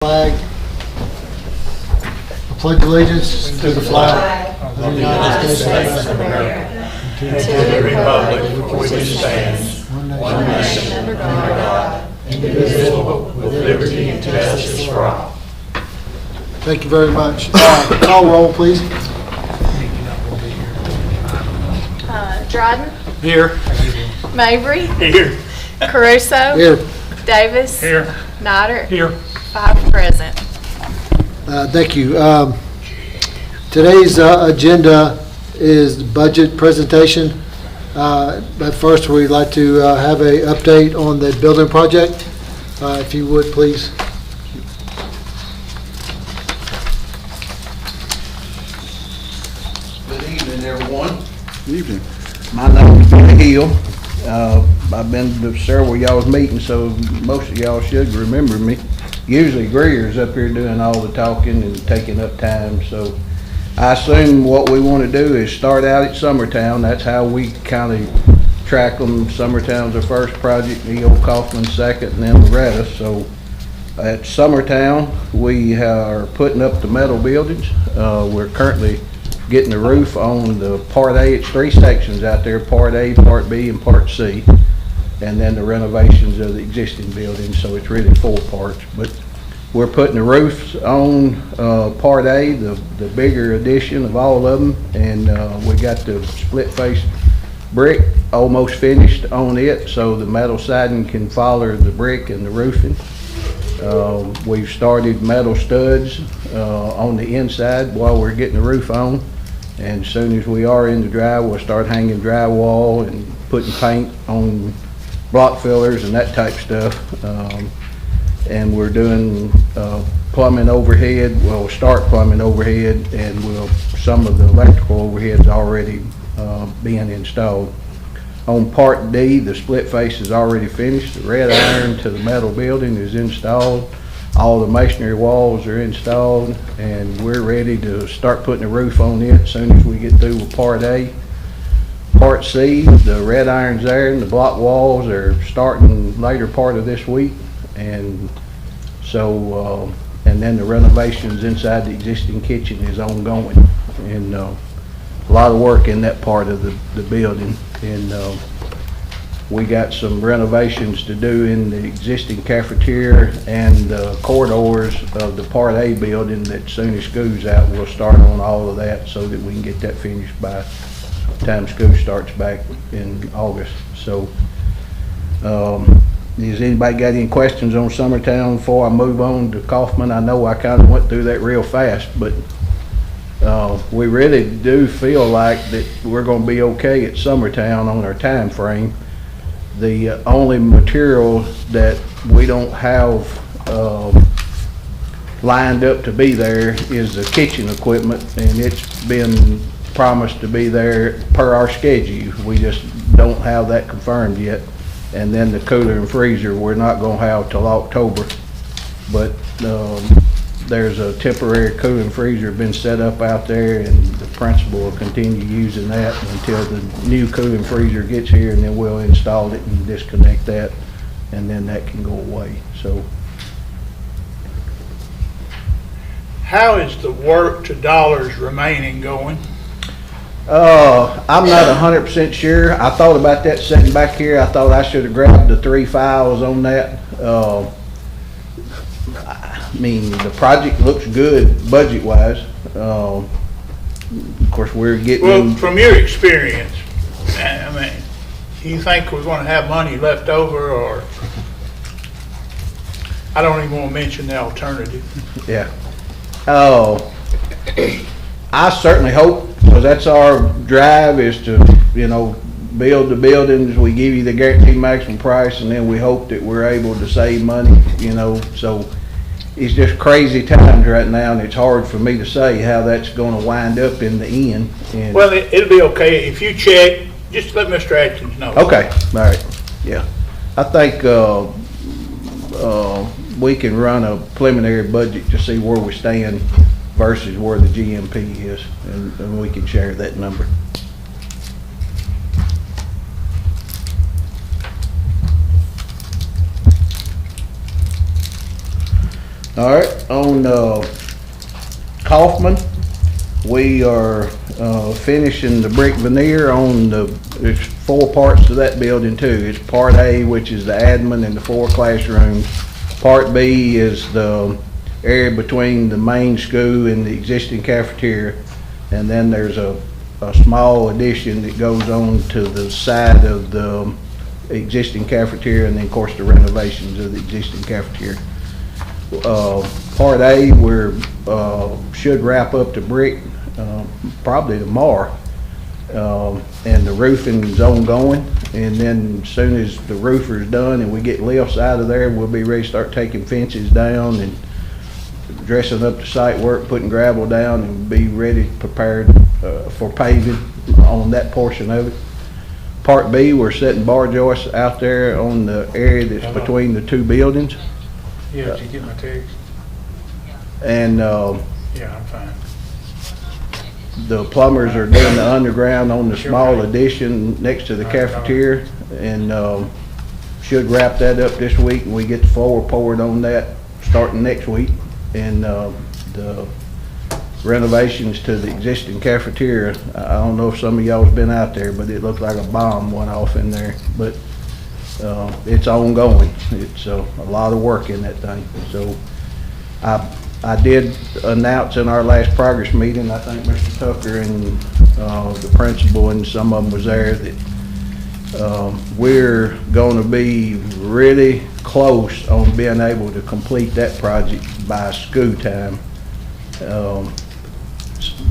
Flag. I pledge allegiance to the flag of the United States of America, to the republic for which it stands, one nation under God, indivisible, with liberty and justice for all. Thank you very much. Call roll, please. Dryden, Here. Mabry, Here. Caruso, Here. Davis, Here. Nodder, Here. 5 present. Thank you. Today's agenda is the budget presentation. But first, we'd like to have an update on the building project. If you would, please. Good evening, everyone. Good evening. My name is Billy Hill. I've been to several of y'all's meetings, so most of y'all should remember me. Usually Greer's up here doing all the talking and taking up time, so I assume what we want to do is start out at Summertown. That's how we kind of track them. Summertown's our first project, E.O. Kaufman's second, and then Loretta. So at Summertown, we are putting up the metal buildings. We're currently getting the roof on the Part A. It's 3 sections out there, Part A, Part B, and Part C. And then the renovations of the existing buildings, so it's really 4 parts. But we're putting the roofs on Part A, the bigger addition of all of them, and we got the split face brick almost finished on it, so the metal siding can follow the brick and the roofing. We've started metal studs on the inside while we're getting the roof on, and as soon as we are in the dry, we'll start hanging drywall and putting paint on block fillers and that type stuff. And we're doing plumbing overhead. We'll start plumbing overhead, and some of the electrical overhead's already being installed. On Part D, the split face is already finished. The red iron to the metal building is installed. All the masonry walls are installed, and we're ready to start putting the roof on it as soon as we get through with Part A. Part C, the red iron's there, and the block walls are starting later part of this week. And so, and then the renovations inside the existing kitchen is ongoing, and a lot of work in that part of the building. And we got some renovations to do in the existing cafeteria and the corridors of the Part A building that as soon as school's out, we'll start on all of that so that we can get that finished by the time school starts back in August. So, has anybody got any questions on Summertown before I move on to Kaufman? I know I kind of went through that real fast, but we really do feel like that we're going to be okay at Summertown on our time frame. The only material that we don't have lined up to be there is the kitchen equipment, and it's been promised to be there per our schedule. We just don't have that confirmed yet. And then the cooler and freezer we're not going to have till October, but there's a temporary cooler and freezer been set up out there, and the principal will continue using that until the new cooler and freezer gets here, and then we'll install it and disconnect that, and then that can go away. So How is the work to dollars remaining going? I'm not 100% sure. I thought about that sitting back here. I thought I should have grabbed the 3 files on that. I mean, the project looks good budget-wise. Of course, we're getting... Well, from your experience, I mean, do you think we're going to have money left over, or... I don't even want to mention the alternative. Yeah. I certainly hope, because that's our drive, is to, build the buildings. We give you the guaranteed maximum price, and then we hope that we're able to save money, so it's just crazy times right now, and it's hard for me to say how that's going to wind up in the end. And Well, it'll be okay. If you check, just let Mr. Atkins know. okay, all right, yeah. I think we can run a preliminary budget to see where we stand versus where the GMP is, and we can share that number. All right, on Kaufman, we are finishing the brick veneer on there's 4 parts to that building too. It's Part A, which is the admin and the 4 classrooms. Part B is the area between the main school and the existing cafeteria. And then there's a small addition that goes on to the side of the existing cafeteria, and then of course the renovations of the existing cafeteria. Part A, we're should wrap up the brick probably tomorrow, and the roofing's ongoing. And then as soon as the roofer's done and we get lifts out of there, we'll be ready to start taking fences down and dressing up the site work, putting gravel down, and be ready, prepared for paving on that portion of it. Part B, we're setting bar joists out there on the area that's between the 2 buildings. Yeah, did you get my text? And Yeah, I'm fine. the plumbers are doing the underground on the small addition next to the cafeteria, and should wrap that up this week, and we get the floor poured on that starting next week. And the renovations to the existing cafeteria, I don't know if some of y'all's been out there, but it looked like a bomb went off in there. But it's ongoing. It's a lot of work in that thing. So I did announce in our last progress meeting, I think Mr. Tucker and the principal and some of them was there, that we're going to be really close on being able to complete that project by school time.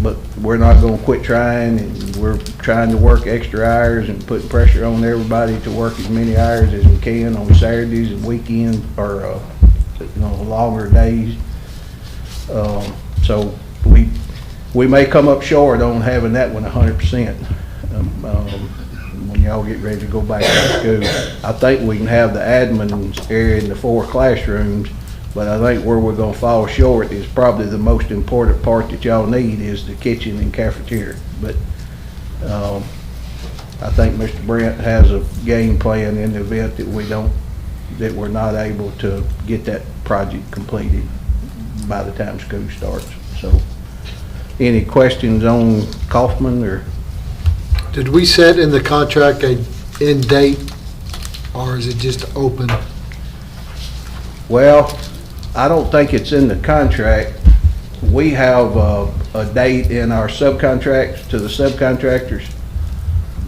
But we're not going to quit trying, and we're trying to work extra hours and putting pressure on everybody to work as many hours as we can on Saturdays and weekends, or longer days. So we may come up short on having that one 100%. When y'all get ready to go back to school, I think we can have the admin area in the 4 classrooms. But I think where we're gonna fall short is probably the most important part that y'all need is the kitchen and cafeteria. But I think Mr. Brent has a game plan in the event that we're not able to get that project completed by the time school starts. So, any questions on Kaufman, or? Did we set in the contract a end date, or is it just open? Well, I don't think it's in the contract. We have a date in our subcontracts to the subcontractors,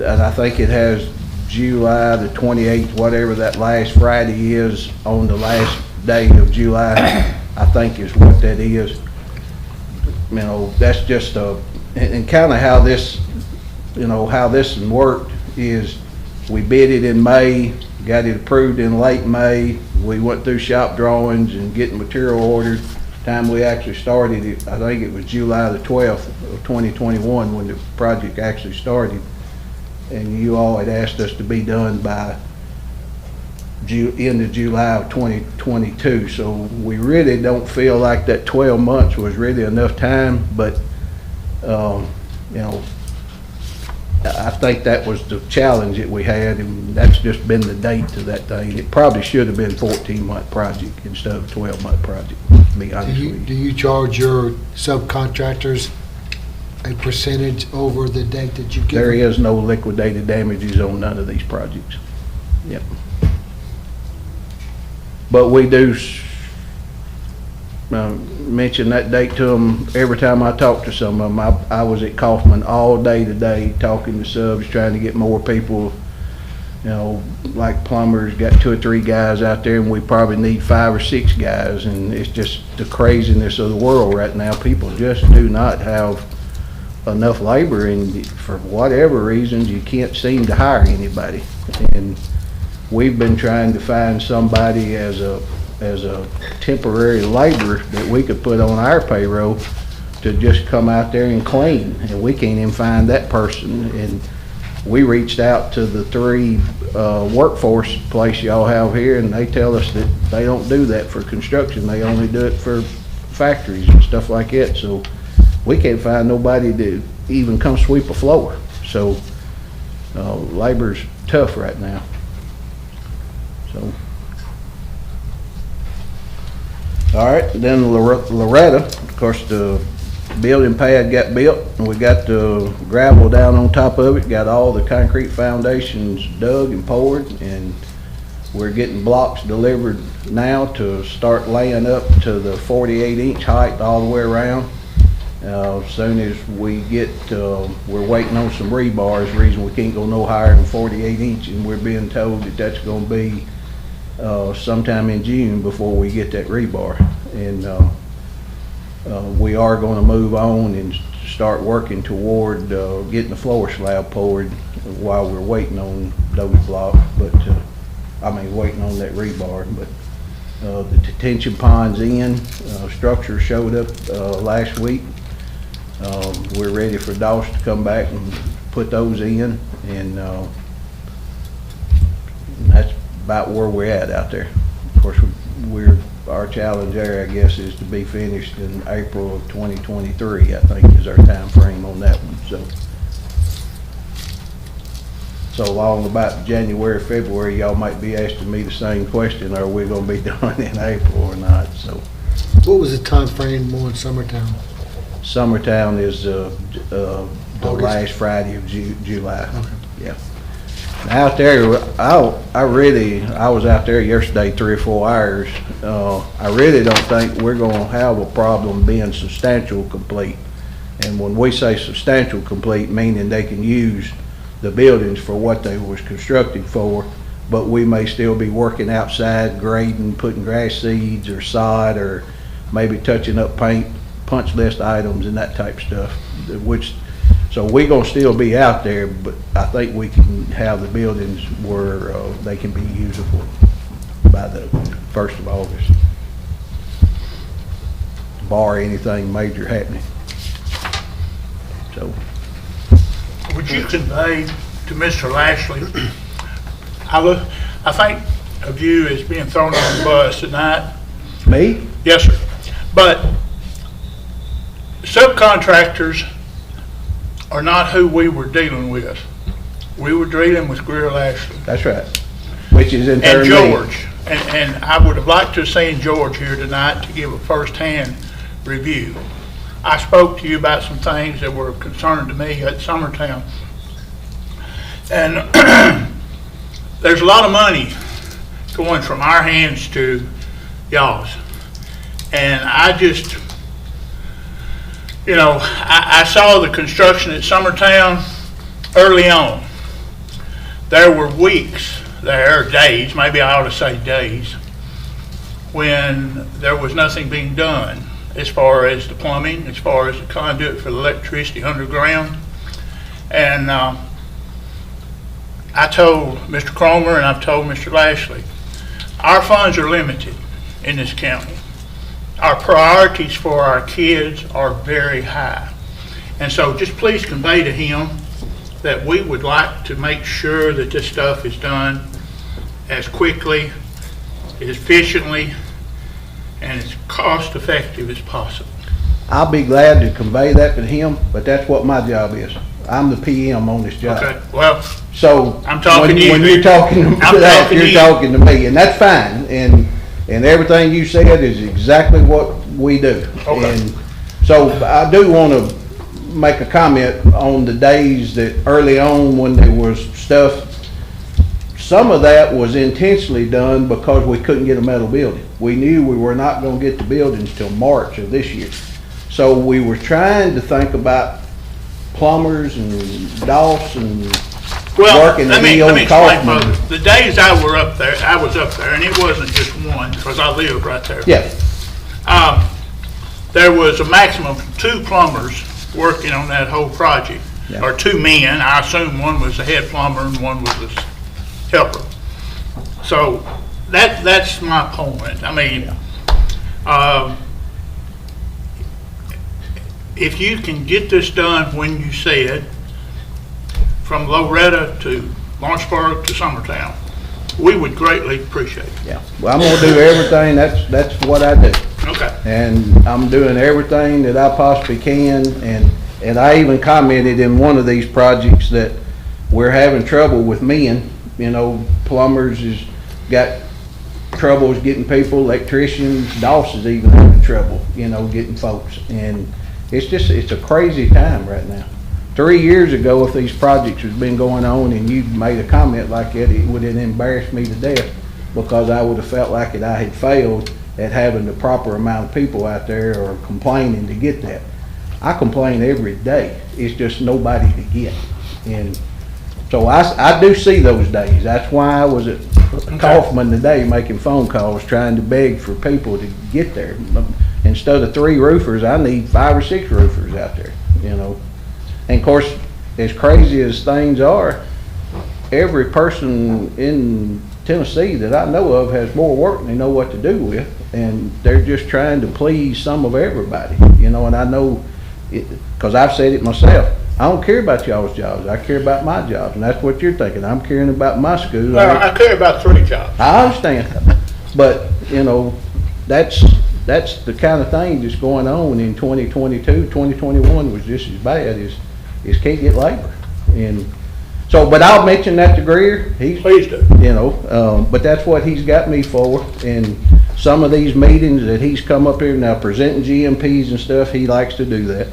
and I think it has July the 28th, whatever that last Friday is, on the last day of July, I think is what that is. That's just and kind of how this, how this worked is we bid it in May, got it approved in late May. We went through shop drawings and getting material ordered. Time we actually started it, I think it was July the 12th of 2021 when the project actually started. And you all had asked us to be done by end of July of 2022. So we really don't feel like that 12 months was really enough time, but I think that was the challenge that we had, and that's just been the date to that thing. It probably should have been a 14-month project instead of a 12-month project, to be honest with you. Do you charge your subcontractors a percentage over the date that you give? There is no liquidated damages on none of these projects. Yep. But we do mention that date to them every time I talk to some of them. I was at Kaufman all day today talking to subs, trying to get more people, like plumbers, got 2 or 3 guys out there, and we probably need 5 or 6 guys, and it's just the craziness of the world right now. People just do not have enough labor, and for whatever reasons, you can't seem to hire anybody. And we've been trying to find somebody as a temporary laborer that we could put on our payroll to just come out there and clean, and we can't even find that person. And we reached out to the 3 workforce place y'all have here, and they tell us that they don't do that for construction. They only do it for factories and stuff like that. So we can't find nobody to even come sweep a floor. So labor's tough right now. So All right, then Loretta, of course, the building pad got built, and we got the gravel down on top of it, got all the concrete foundations dug and poured, and we're getting blocks delivered now to start laying up to the 48-inch height all the way around. As soon as we get, we're waiting on some rebars, the reason we can't go no higher than 48 inch, and we're being told that that's gonna be sometime in June before we get that rebar. And we are gonna move on and start working toward getting the floor slab poured while we're waiting on those blocks, but waiting on that rebar. But the detention pond's in, structure showed up last week. We're ready for DOS to come back and put those in, and that's about where we're at out there. Of course, our challenge there, I guess, is to be finished in April of 2023, I think is our time frame on that one. So along about January, February, y'all might be asking me the same question, are we gonna be done in April or not? So What was the time frame more in Summertown? Summertown is the August. last Friday of July. Okay. Yeah. Now out there, I was out there yesterday 3 or 4 hours. I really don't think we're gonna have a problem being substantial complete. And when we say substantial complete, meaning they can use the buildings for what they was constructed for, but we may still be working outside, grading, putting grass seeds or sod, or maybe touching up paint, punch list items and that type of stuff, so we're gonna still be out there, but I think we can have the buildings where they can be usable by the 1st of August, bar anything major happening. So Would you convey to Mr. Lashley, I think of you as being thrown on the bus tonight. me? Yes, sir. But subcontractors are not who we were dealing with. We were dealing with Greer Lashley That's right. Which is in turn and me. George. And I would have liked to have seen George here tonight to give a first-hand review. I spoke to you about some things that were concerning to me at Summertown. And there's a lot of money going from our hands to y'all's. And I just, I saw the construction at Summertown early on. There were weeks there, days, maybe I ought to say days, when there was nothing being done as far as the plumbing, as far as the conduit for the electricity underground. And I told Mr. Cromer and I've told Mr. Lashley, our funds are limited in this county. Our priorities for our kids are very high. And so just please convey to him that we would like to make sure that this stuff is done as quickly, as efficiently, and as cost effective as possible. I'll be glad to convey that to him, but that's what my job is. I'm the PM on this job. Okay, well, So I'm talking to you. when you're talking to I'm that, talking to you're you. talking to me, and that's fine. And everything you said is exactly what we do. Okay. And so I do want to make a comment on the days that early on when there was stuff. Some of that was intentionally done because we couldn't get a metal building. We knew we were not going to get the buildings till March of this year. So we were trying to think about plumbers and DOS and Well, working let at me E.O. explain Kaufman. further. The days I was up there, and it wasn't just one, because I live right there. Yeah, There was a maximum of 2 plumbers working on that whole project, Yeah. or 2 men. I assume one was the head plumber and one was the helper. So that's my point. I mean, if you can get this done when you said, from Loretta to Lawrenceburg to Summertown, we would greatly appreciate it. yeah. Well, I'm gonna do everything, that's what I do. Okay. And I'm doing everything that I possibly can, and I even commented in one of these projects that we're having trouble with men. Plumbers has got trouble is getting people, electricians, Doss is even having trouble, getting folks. And it's a crazy time right now. 3 years ago, if these projects has been going on and you'd made a comment like that, it would have embarrassed me to death, because I would have felt like I had failed at having the proper amount of people out there or complaining to get that. I complain every day. It's just nobody to get. And so I do see those days. That's why I was at Kaufman today making phone calls, trying to beg for people to get there. Instead of 3 roofers, I need 5 or 6 roofers out there, And of course, as crazy as things are, every person in Tennessee that I know of has more work than they know what to do with, and they're just trying to please some of everybody, and I know it, because I've said it myself. I don't care about y'all's jobs. I care about my jobs, and that's what you're thinking. I'm caring about my school. Well, I care about 3 jobs. I understand, but that's the kind of thing that's going on in 2022. 2021 was just as bad as can't get labor, and so. But I'll mention that to Greer. Please do. But that's what he's got me for. And some of these meetings that he's come up here now presenting GMPs and stuff, he likes to do that.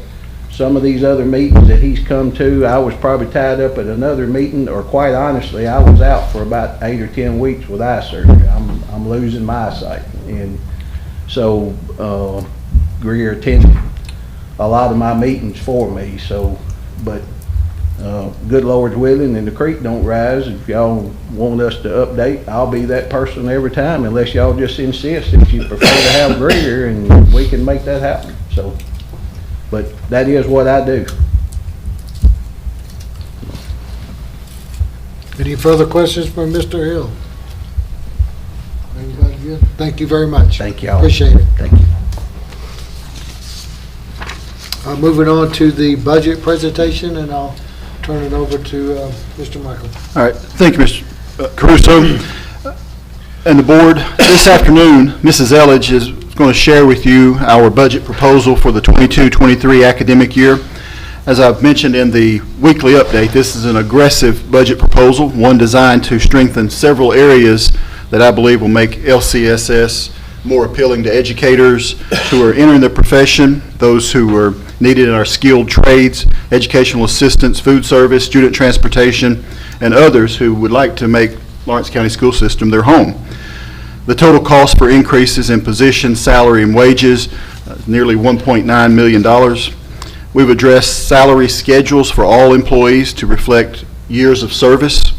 Some of these other meetings that he's come to, I was probably tied up at another meeting, or quite honestly, I was out for about 8 or 10 weeks with eye surgery. I'm losing my eyesight, and so Greer attended a lot of my meetings for me. So, but good Lord's willing, and the creek don't rise. If y'all want us to update, I'll be that person every time, unless y'all just insist that you prefer to have Greer, and we can make that happen. So, but that is what I do. Any further questions for Mr. Hill? Anybody good? Thank you very much. Thank y'all. Appreciate it. Thank you. Moving on to the budget presentation, and I'll turn it over to Mr. Michael. All right, thank you, Mr. Caruso and the board. This afternoon, Mrs. Elledge is going to share with you our budget proposal for the 22-23 academic year. As I've mentioned in the weekly update, this is an aggressive budget proposal, one designed to strengthen several areas that I believe will make LCSS more appealing to educators who are entering the profession, those who are needed in our skilled trades, educational assistants, food service, student transportation, and others who would like to make Lawrence County School System their home. The total cost for increases in position, salary, and wages, nearly $1.9 million. We've addressed salary schedules for all employees to reflect years of service.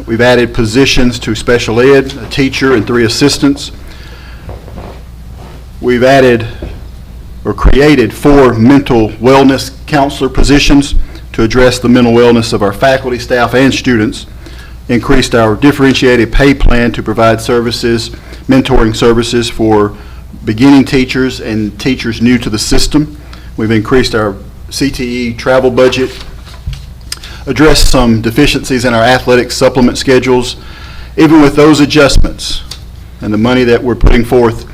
We've added positions to special ed, a teacher and 3 assistants. We've added or created 4 mental wellness counselor positions to address the mental wellness of our faculty, staff, and students. Increased our differentiated pay plan to provide services, mentoring services for beginning teachers and teachers new to the system. We've increased our CTE travel budget, addressed some deficiencies in our athletic supplement schedules. Even with those adjustments and the money that we're putting forth,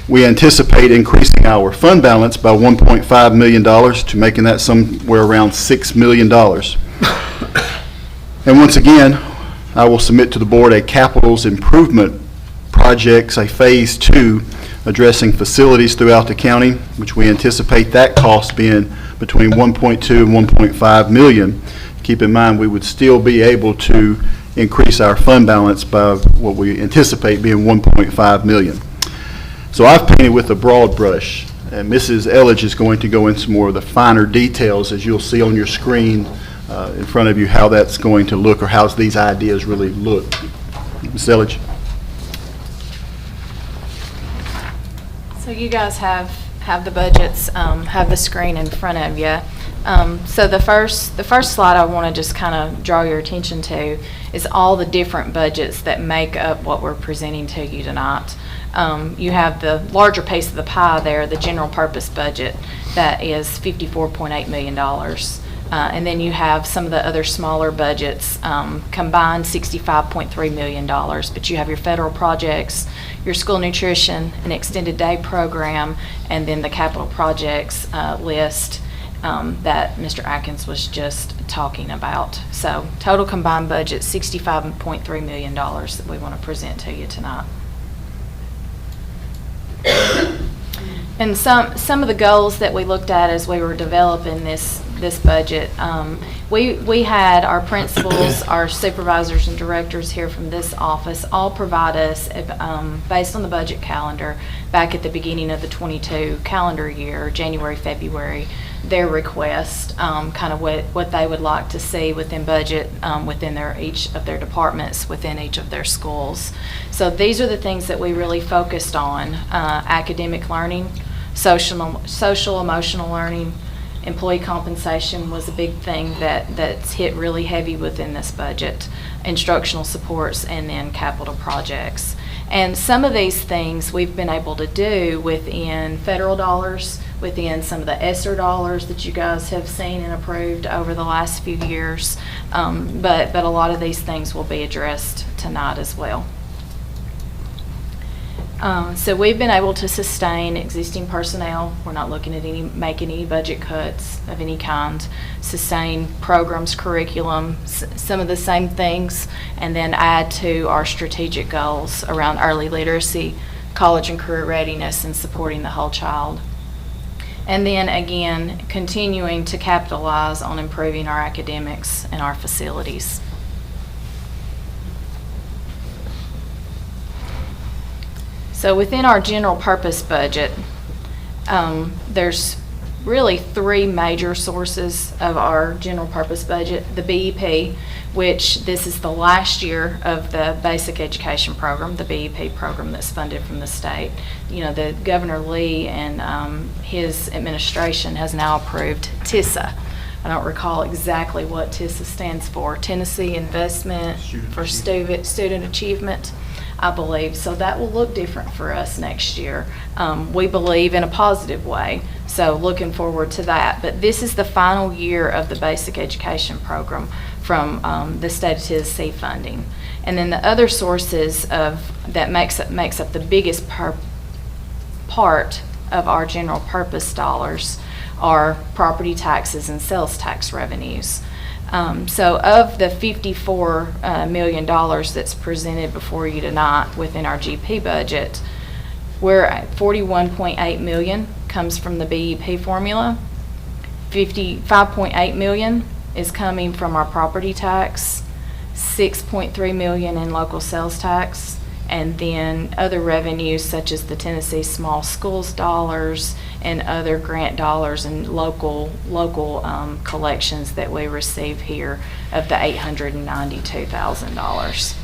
we anticipate increasing our fund balance by $1.5 million to making that somewhere around $6 million. And once again, I will submit to the board a capitals improvement projects, a phase 2, addressing facilities throughout the county, which we anticipate that cost being between 1.2 and 1.5 million. Keep in mind, we would still be able to increase our fund balance by what we anticipate being 1.5 million. So I've painted with a broad brush, and Mrs. Elledge is going to go into more of the finer details, as you'll see on your screen in front of you, how that's going to look, or how these ideas really look. Mrs. Elledge. So you guys have the budgets, have the screen in front of you. So the first slide I want to just kind of draw your attention to is all the different budgets that make up what we're presenting to you tonight. You have the larger piece of the pie there, the general purpose budget, that is $54.8 million. And then you have some of the other smaller budgets, combined $65.3 million. But you have your federal projects, your school nutrition, an extended day program, and then the capital projects list that Mr. Atkins was just talking about. So total combined budget, $65.3 million that we want to present to you tonight. And some of the goals that we looked at as we were developing this budget, we had our principals, our supervisors and directors here from this office all provide us, based on the budget calendar, back at the beginning of the 22 calendar year, January, February, their request, kind of what they would like to see within budget, within each of their departments, within each of their schools. So these are the things that we really focused on: academic learning, social emotional learning. Employee compensation was a big thing that's hit really heavy within this budget, instructional supports, and then capital projects. And some of these things we've been able to do within federal dollars, within some of the ESSER dollars that you guys have seen and approved over the last few years. But a lot of these things will be addressed tonight as well. So we've been able to sustain existing personnel. We're not looking at making any budget cuts of any kind. Sustain programs, curriculum, some of the same things, and then add to our strategic goals around early literacy, college and career readiness, and supporting the whole child. And then again, continuing to capitalize on improving our academics and our facilities. So within our general purpose budget, there's really three major sources of our general purpose budget. The BEP, which this is the last year of the basic education program, the BEP program that's funded from the state. You know, the Governor Lee and his administration has now approved TISA. I don't recall exactly what TISA stands for. Tennessee Investment for Student Achievement, I believe. So that will look different for us next year. We believe in a positive way. So looking forward to that. But this is the final year of the basic education program from the state of Tennessee funding. And then the other sources that makes up the biggest part of our general purpose dollars are property taxes and sales tax revenues. So of the $54 million that's presented before you tonight within our GP budget, we're at $41.8 million comes from the BEP formula. $55.8 million is coming from our property tax, $6.3 million in local sales tax, and then other revenues such as the Tennessee Small Schools dollars and other grant dollars and local collections that we receive here of the $892,000.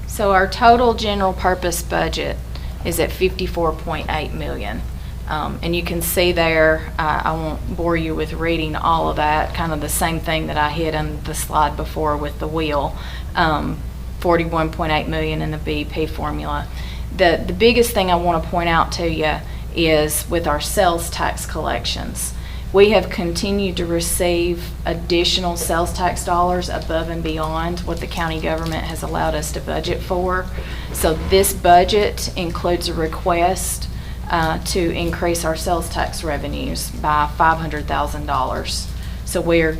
So our total general purpose budget is at $54.8 million. And you can see there, I won't bore you with reading all of that, kind of the same thing that I hit on the slide before with the wheel, $41.8 million in the BEP formula. The biggest thing I want to point out to you is with our sales tax collections. We have continued to receive additional sales tax dollars above and beyond what the county government has allowed us to budget for. So this budget includes a request to increase our sales tax revenues by $500,000. So we're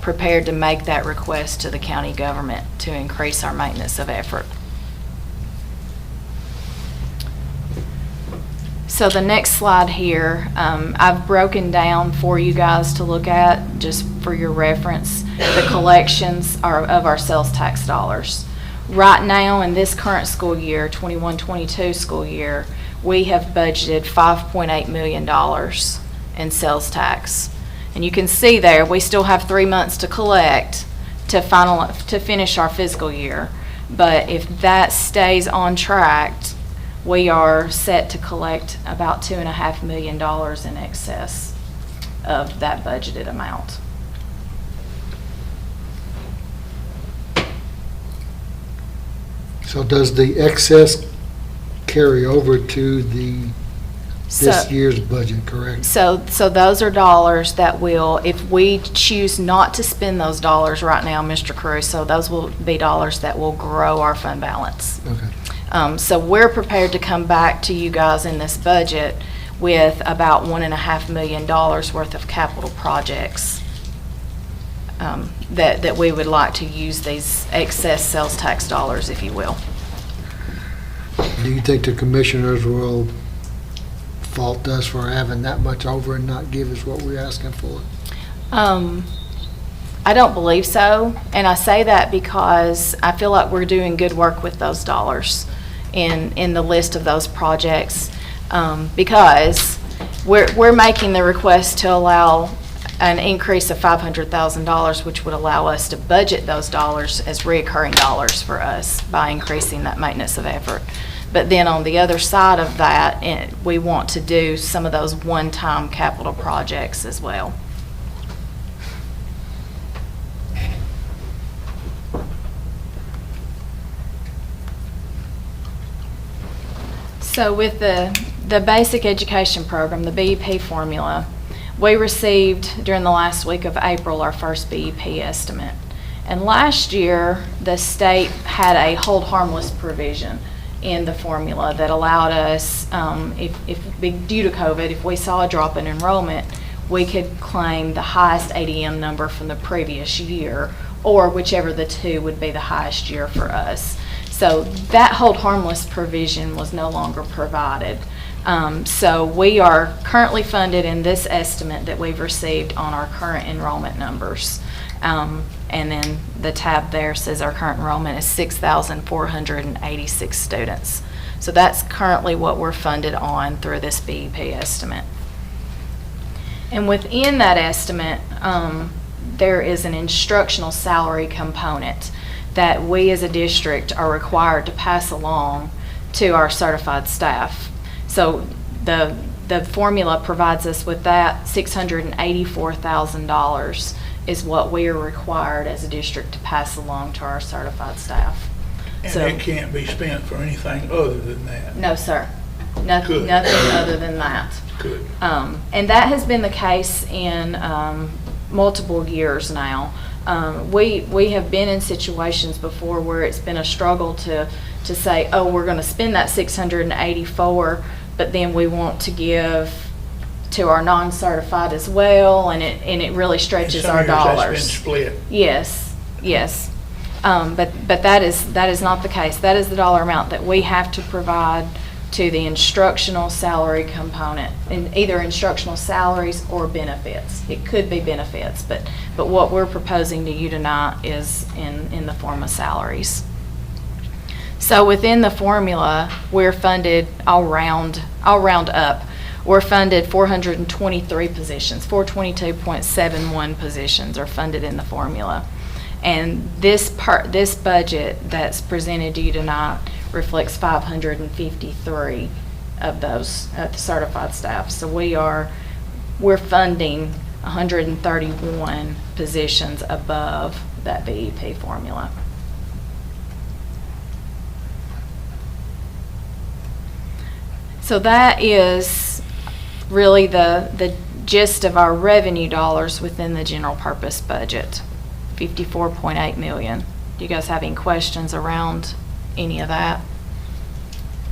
prepared to make that request to the county government to increase our maintenance of effort. So the next slide here, I've broken down for you guys to look at, just for your reference, the collections of our sales tax dollars. Right now in this current school year, 21-22 school year, we have budgeted $5.8 million in sales tax. And you can see there, we still have 3 months to collect to finish our fiscal year. But if that stays on track, we are set to collect about $2.5 million in excess of that budgeted amount. So does the excess carry over to this year's budget, correct? So those are dollars that will, if we choose not to spend those dollars right now, Mr. Caruso, those will be dollars that will grow our fund balance. Okay. So we're prepared to come back to you guys in this budget with about $1.5 million worth of capital projects that we would like to use these excess sales tax dollars, if you will. Do you think the commissioners will fault us for having that much over and not give us what we're asking for? I don't believe so, and I say that because I feel like we're doing good work with those dollars in the list of those projects, because we're making the request to allow an increase of $500,000, which would allow us to budget those dollars as reoccurring dollars for us by increasing that maintenance of effort. But then on the other side of that, we want to do some of those one-time capital projects as well. So with the basic education program, the BEP formula, we received during the last week of April our first BEP estimate. And last year, the state had a hold harmless provision in the formula that allowed us, due to COVID, if we saw a drop in enrollment, we could claim the highest ADM number from the previous year, or whichever the two would be the highest year for us. So that hold harmless provision was no longer provided. So we are currently funded in this estimate that we've received on our current enrollment numbers. And then the tab there says our current enrollment is 6,486 students. So that's currently what we're funded on through this BEP estimate. And within that estimate, there is an instructional salary component that we as a district are required to pass along to our certified staff. So the formula provides us with that. $684,000 is what we are required as a district to pass along to our certified staff. And So- it can't be spent for anything other than that. No, sir. Nothing, Good. nothing other than that. Good. And that has been the case in multiple years now. We have been in situations before where it's been a struggle to say, oh, we're going to spend that 684, but then we want to give to our non-certified as well, and it really stretches our dollars. That's been split. Yes, yes. But that is not the case. That is the dollar amount that we have to provide to the instructional salary component, in either instructional salaries or benefits. It could be benefits, but what we're proposing to you tonight is in the form of salaries. So within the formula, we're funded, I'll round up, we're funded 423 positions, 422.71 positions are funded in the formula. And this budget that's presented to you tonight reflects 553 of those certified staff. So we're funding 131 positions above that BEP formula. So that is really the gist of our revenue dollars within the general purpose budget, 54.8 million. Do you guys have any questions around any of that?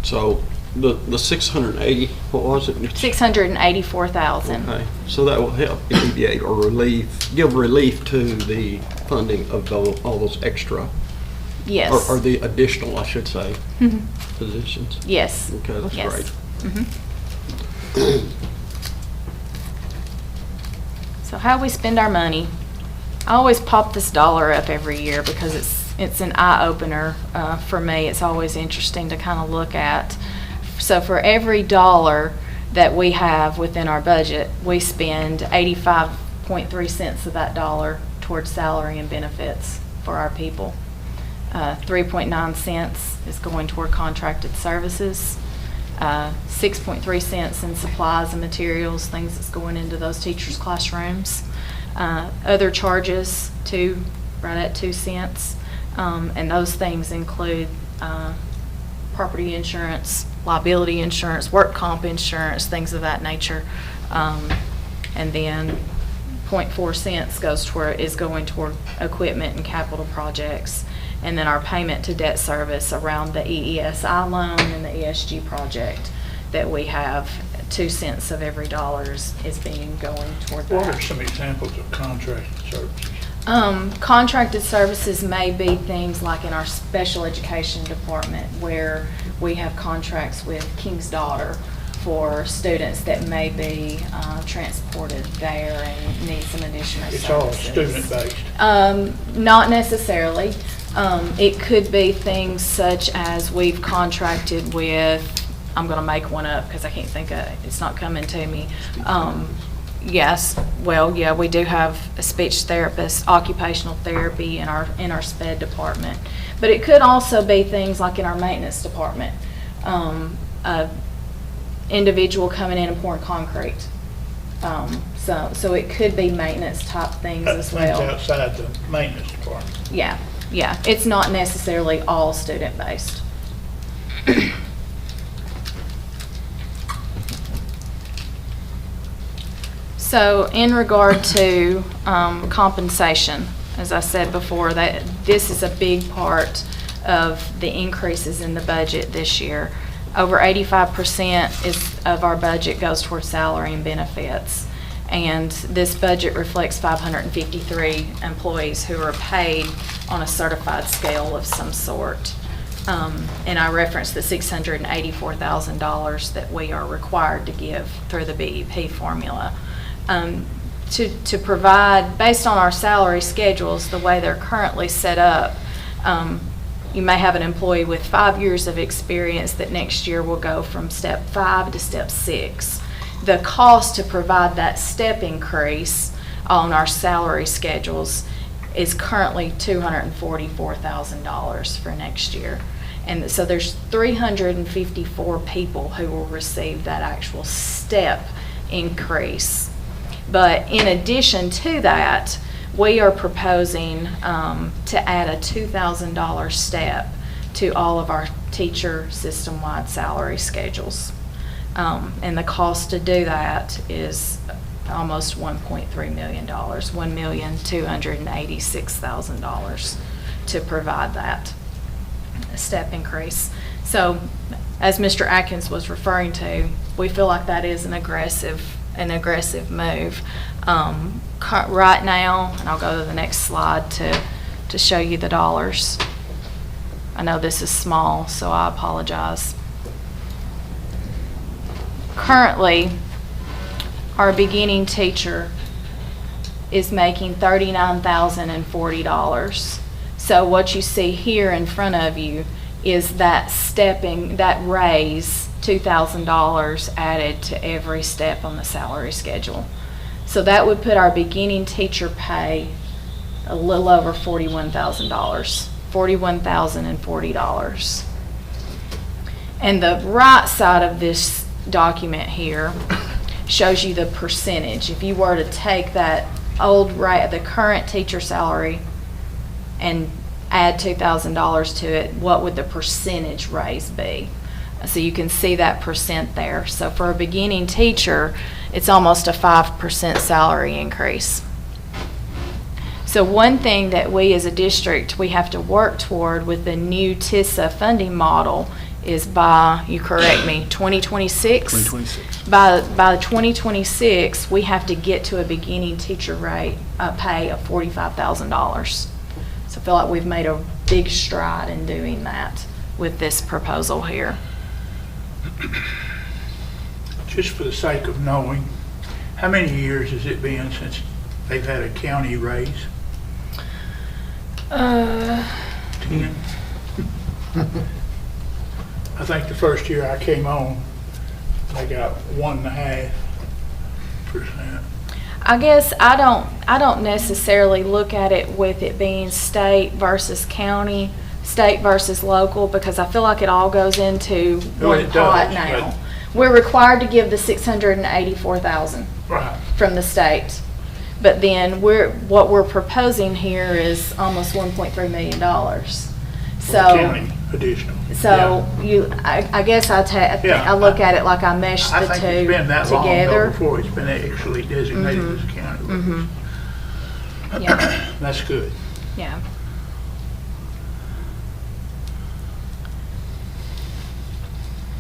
So the 680, what was it? 684,000. Okay, so that will help alleviate or give relief to the funding of all those extra, Yes. or the additional, I should say, positions. Yes. Okay, that's Yes. great. So how we spend our money, I always pop this dollar up every year because it's an eye-opener for me. It's always interesting to kind of look at. So for every dollar that we have within our budget, we spend 85.3 cents of that dollar towards salary and benefits for our people. 3.9 cents is going toward contracted services. 6.3 cents in supplies and materials, things that's going into those teachers' classrooms. Other charges, right at 2 cents. And those things include property insurance, liability insurance, work comp insurance, things of that nature. And then 0.4 cents is going toward equipment and capital projects. And then our payment to debt service around the EESI loan and the ESG project that we have, 2 cents of every dollar is being going toward What are that. some examples of contracted services? Contracted services may be things like in our special education department where we have contracts with King's Daughter for students that may be transported there and need some additional services. It's all student-based. Not necessarily. It could be things such as we've contracted with, I'm going to make one up because I can't think of it. It's not coming to me. Yes, well, yeah, we do have a speech therapist, occupational therapy in our SPED department. But it could also be things like in our maintenance department. A individual coming in and pouring concrete. So it could be maintenance type things as well. Things outside the maintenance department. Yeah, it's not necessarily all student-based. So in regard to compensation, as I said before, that this is a big part of the increases in the budget this year. Over 85% of our budget goes towards salary and benefits. And this budget reflects 553 employees who are paid on a certified scale of some sort. And I referenced the $684,000 that we are required to give through the BEP formula. To provide, based on our salary schedules, the way they're currently set up, you may have an employee with 5 years of experience that next year will go from step 5 to step 6. The cost to provide that step increase on our salary schedules is currently $244,000 for next year. And so there's 354 people who will receive that actual step increase. But in addition to that, we are proposing to add a $2,000 step to all of our teacher system-wide salary schedules. And the cost to do that is almost $1.3 million, $1,286,000 to provide that step increase. So as Mr. Atkins was referring to, we feel like that is an aggressive move. Right now, and I'll go to the next slide to show you the dollars. I know this is small, so I apologize. Currently, our beginning teacher is making $39,040. So what you see here in front of you is that raise, $2,000 added to every step on the salary schedule. So that would put our beginning teacher pay a little over $41,000, $41,040. And the right side of this document here shows you the percentage. If you were to take that old rate, the current teacher salary, and add $2,000 to it, what would the percentage raise be? So you can see that percent there. So for a beginning teacher, it's almost a 5% salary increase. So one thing that we as a district, we have to work toward with the new TISA funding model is by, you correct me, 2026? 2026. By 2026, we have to get to a beginning teacher rate, pay of $45,000. So I feel like we've made a big stride in doing that with this proposal here. Just for the sake of knowing, how many years has it been since they've had a county raise? 10? I think the first year I came on, they got 1.5%. I guess I don't necessarily look at it with it being state versus county, state versus local, because I feel like it all goes into Well, one it pot does, now. We're required to give the $684,000 Right. from the state, but then what we're proposing here is almost $1.3 million. For the county additional. So I guess I look at it like I mesh the I two think it's been that long ago together. before it's been actually designated as a county raise. Yeah, That's good. yeah.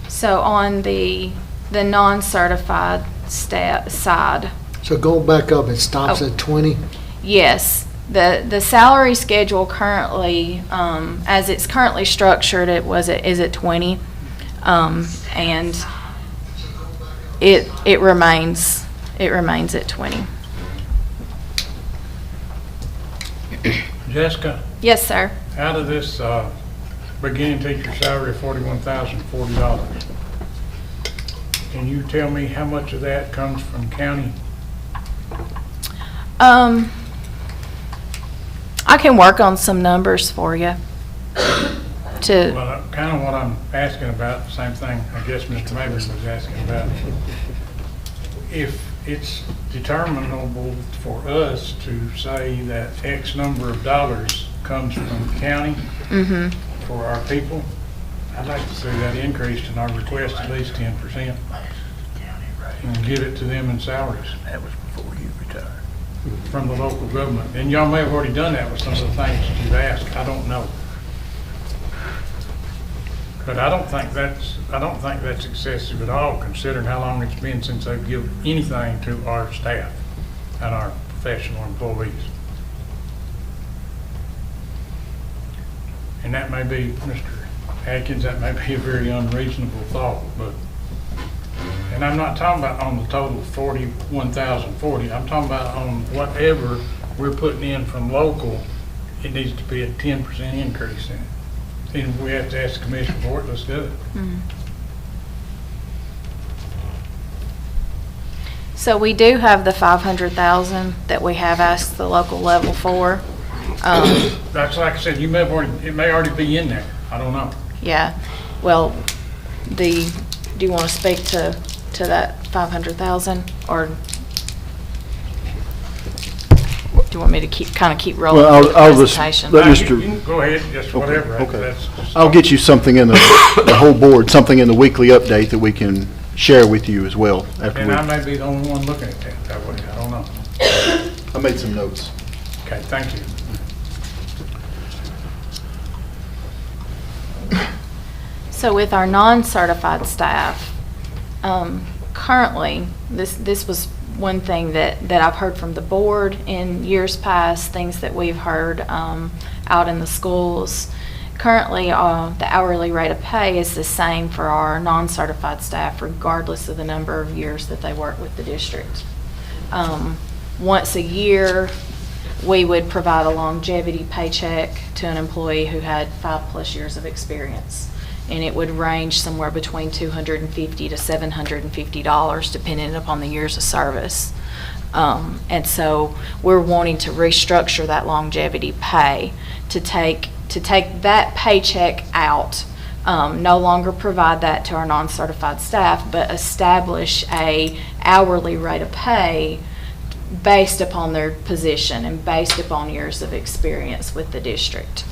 So on the non-certified side, So going back up, it stops Oh. at 20? yes, The salary schedule currently, as it's currently structured, is it 20? And it remains at 20. Jessica, Yes, sir. out of this beginning teacher salary of $41,040, can you tell me how much of that comes from county? I can work on some numbers for you. Well, kind of what I'm asking about, same thing I guess Mr. Mabry was asking about. If it's determinable for us to say that X number of dollars comes from county for our people, I'd like to see that increased in our request at least 10% and give it to them in salaries. That was before you retired. From the local government. And y'all may have already done that with some of the things that you've asked, I don't know. But I don't think that's excessive at all, considering how long it's been since they've given anything to our staff and our professional employees. And that may be, Mr. Atkins, that may be a very unreasonable thought, but, and I'm not talking about on the total 41,040, I'm talking about on whatever we're putting in from local, it needs to be a 10% increase in it. And if we have to ask the commission for it, let's do it. So we do have the 500,000 that we have asked the local level for. That's like I said, it may already be in there, I don't know. Yeah, well, do you want to speak to that 500,000, or do you want me to keep rolling Well, with the I'll just presentation? let Now, Mr. you can go ahead, just whatever. Okay. That's just- I'll get you something in the whole board, something in the weekly update that we can share with you as well after And I we, may be the only one looking at that way, I don't know. I made some notes. Okay, thank you. So with our non-certified staff, currently, this was one thing that I've heard from the board in years past, things that we've heard out in the schools. Currently, the hourly rate of pay is the same for our non-certified staff regardless of the number of years that they work with the district. Once a year, we would provide a longevity paycheck to an employee who had 5+ years of experience. And it would range somewhere between $250 to $750 depending upon the years of service. And so we're wanting to restructure that longevity pay to take that paycheck out, no longer provide that to our non-certified staff, but establish a hourly rate of pay based upon their position and based upon years of experience with the district.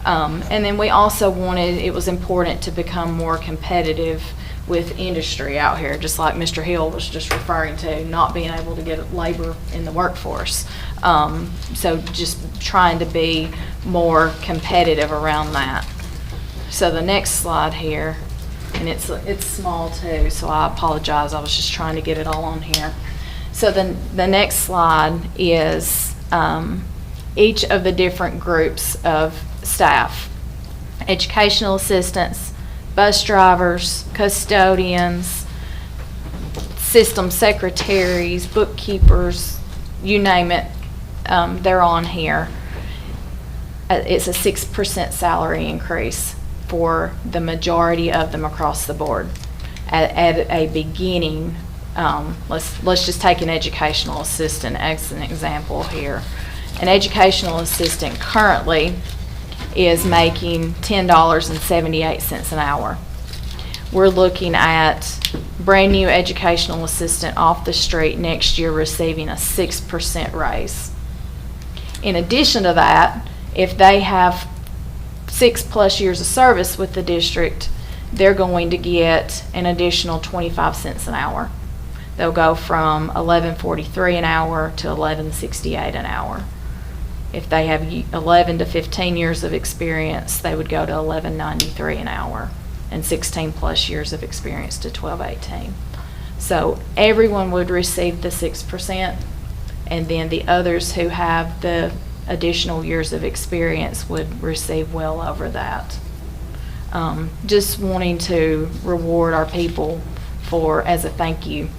And then we also it was important to become more competitive with industry out here, just like Mr. Hill was just referring to, not being able to get labor in the workforce. So just trying to be more competitive around that. So the next slide here, and it's small too, so I apologize, I was just trying to get it all on here. So the next slide is each of the different groups of staff: educational assistants, bus drivers, custodians, system secretaries, bookkeepers, you name it, they're on here. It's a 6% salary increase for the majority of them across the board. At a beginning, let's just take an educational assistant as an example here. An educational assistant currently is making $10.78 an hour. We're looking at brand new educational assistant off the street next year receiving a 6% raise. In addition to that, if they have 6+ years of service with the district, they're going to get an additional 25 cents an hour. They'll go from $11.43 an hour to $11.68 an hour. If they have 11 to 15 years of experience, they would go to $11.93 an hour, and 16+ years of experience to $12.18. So everyone would receive the 6%, and then the others who have the additional years of experience would receive well over that. Just wanting to reward our people as a thank you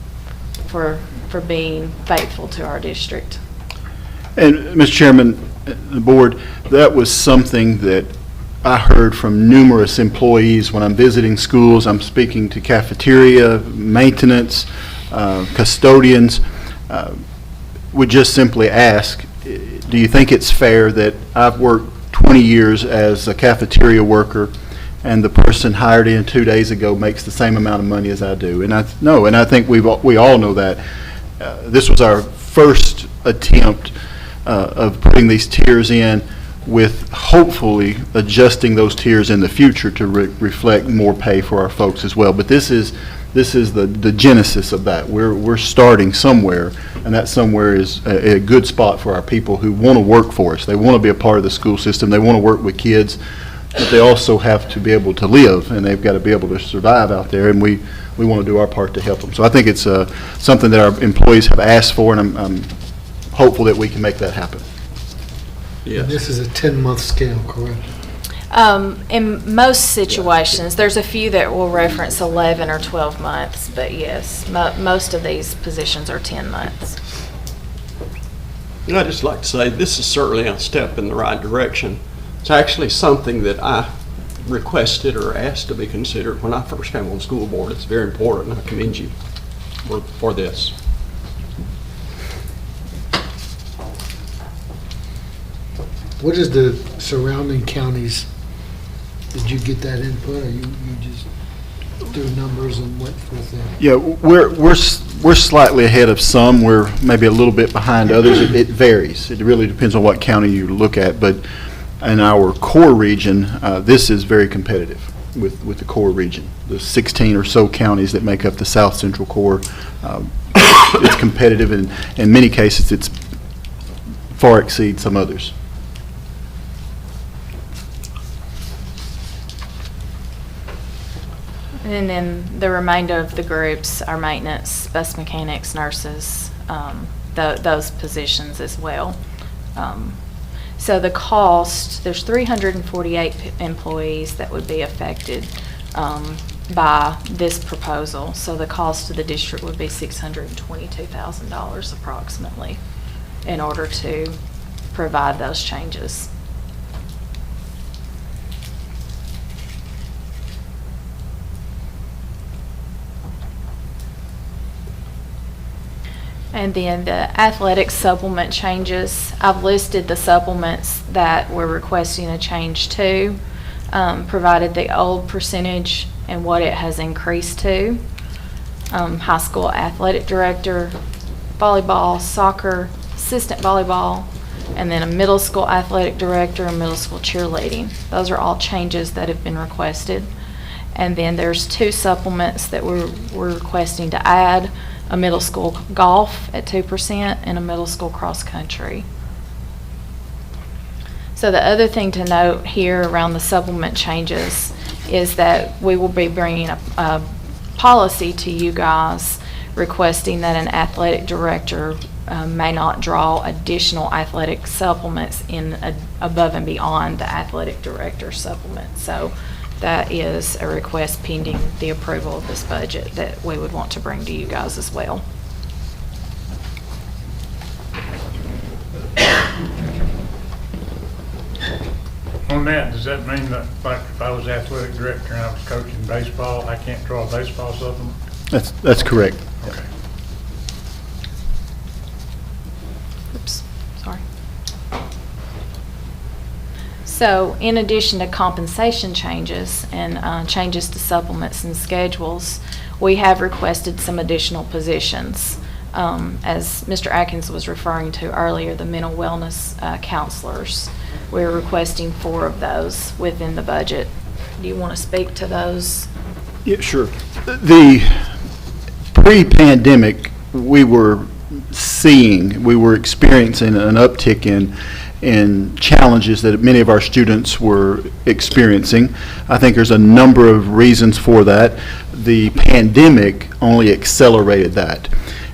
for being faithful to our district. And, Mr. Chairman, the board, that was something that I heard from numerous employees when I'm visiting schools. I'm speaking to cafeteria, maintenance, custodians. Would just simply ask, do you think it's fair that I've worked 20 years as a cafeteria worker and the person hired in 2 days ago makes the same amount of money as I do? And I think we all know that. This was our first attempt of putting these tiers in, with hopefully adjusting those tiers in the future to reflect more pay for our folks as well. But this is the genesis of that. We're starting somewhere, and that somewhere is a good spot for our people who want to work for us. They want to be a part of the school system. They want to work with kids, but they also have to be able to live, and they've got to be able to survive out there, and we want to do our part to help them. So I think it's something that our employees have asked for, and I'm hopeful that we can make that happen. Yes. This is a 10-month scale, correct? In most situations, there's a few that will reference 11 or 12 months, but yes, most of these positions are 10 months. And I'd just like to say, this is certainly a step in the right direction. It's actually something that I requested or asked to be considered when I first came on the school board. It's very important, and I commend you for this. What is the surrounding counties? Did you get that input, or you just threw numbers and went with them? Yeah, we're slightly ahead of some. We're maybe a little bit behind others. It varies. It really depends on what county you look at. But in our core region, this is very competitive with the core region. The 16 or so counties that make up the South Central core, it's competitive, and in many cases, it's far exceeds some others. And then the remainder of the groups are maintenance, bus mechanics, nurses, those positions as well. So the cost, there's 348 employees that would be affected by this proposal. So the cost to the district would be $622,000 approximately in order to provide those changes. And then the athletic supplement changes, I've listed the supplements that we're requesting a change to, provided the old percentage and what it has increased to. High school athletic director, volleyball, soccer, assistant volleyball, and then a middle school athletic director and middle school cheerleading. Those are all changes that have been requested. And then there's 2 supplements that we're requesting to add: a middle school golf at 2% and a middle school cross country. So the other thing to note here around the supplement changes is that we will be bringing a policy to you guys requesting that an athletic director may not draw additional athletic supplements above and beyond the athletic director supplement. So that is a request pending the approval of this budget that we would want to bring to you guys as well. On that, does that mean that, like, if I was athletic director and I was coaching baseball, I can't draw a baseball supplement? That's correct. Okay. Oops, sorry. So in addition to compensation changes and changes to supplements and schedules, we have requested some additional positions. As Mr. Atkins was referring to earlier, the mental wellness counselors, we're requesting 4 of those within the budget. Do you want to speak to those? Yeah, sure. The pre-pandemic, we were experiencing an uptick in challenges that many of our students were experiencing. I think there's a number of reasons for that. The pandemic only accelerated that.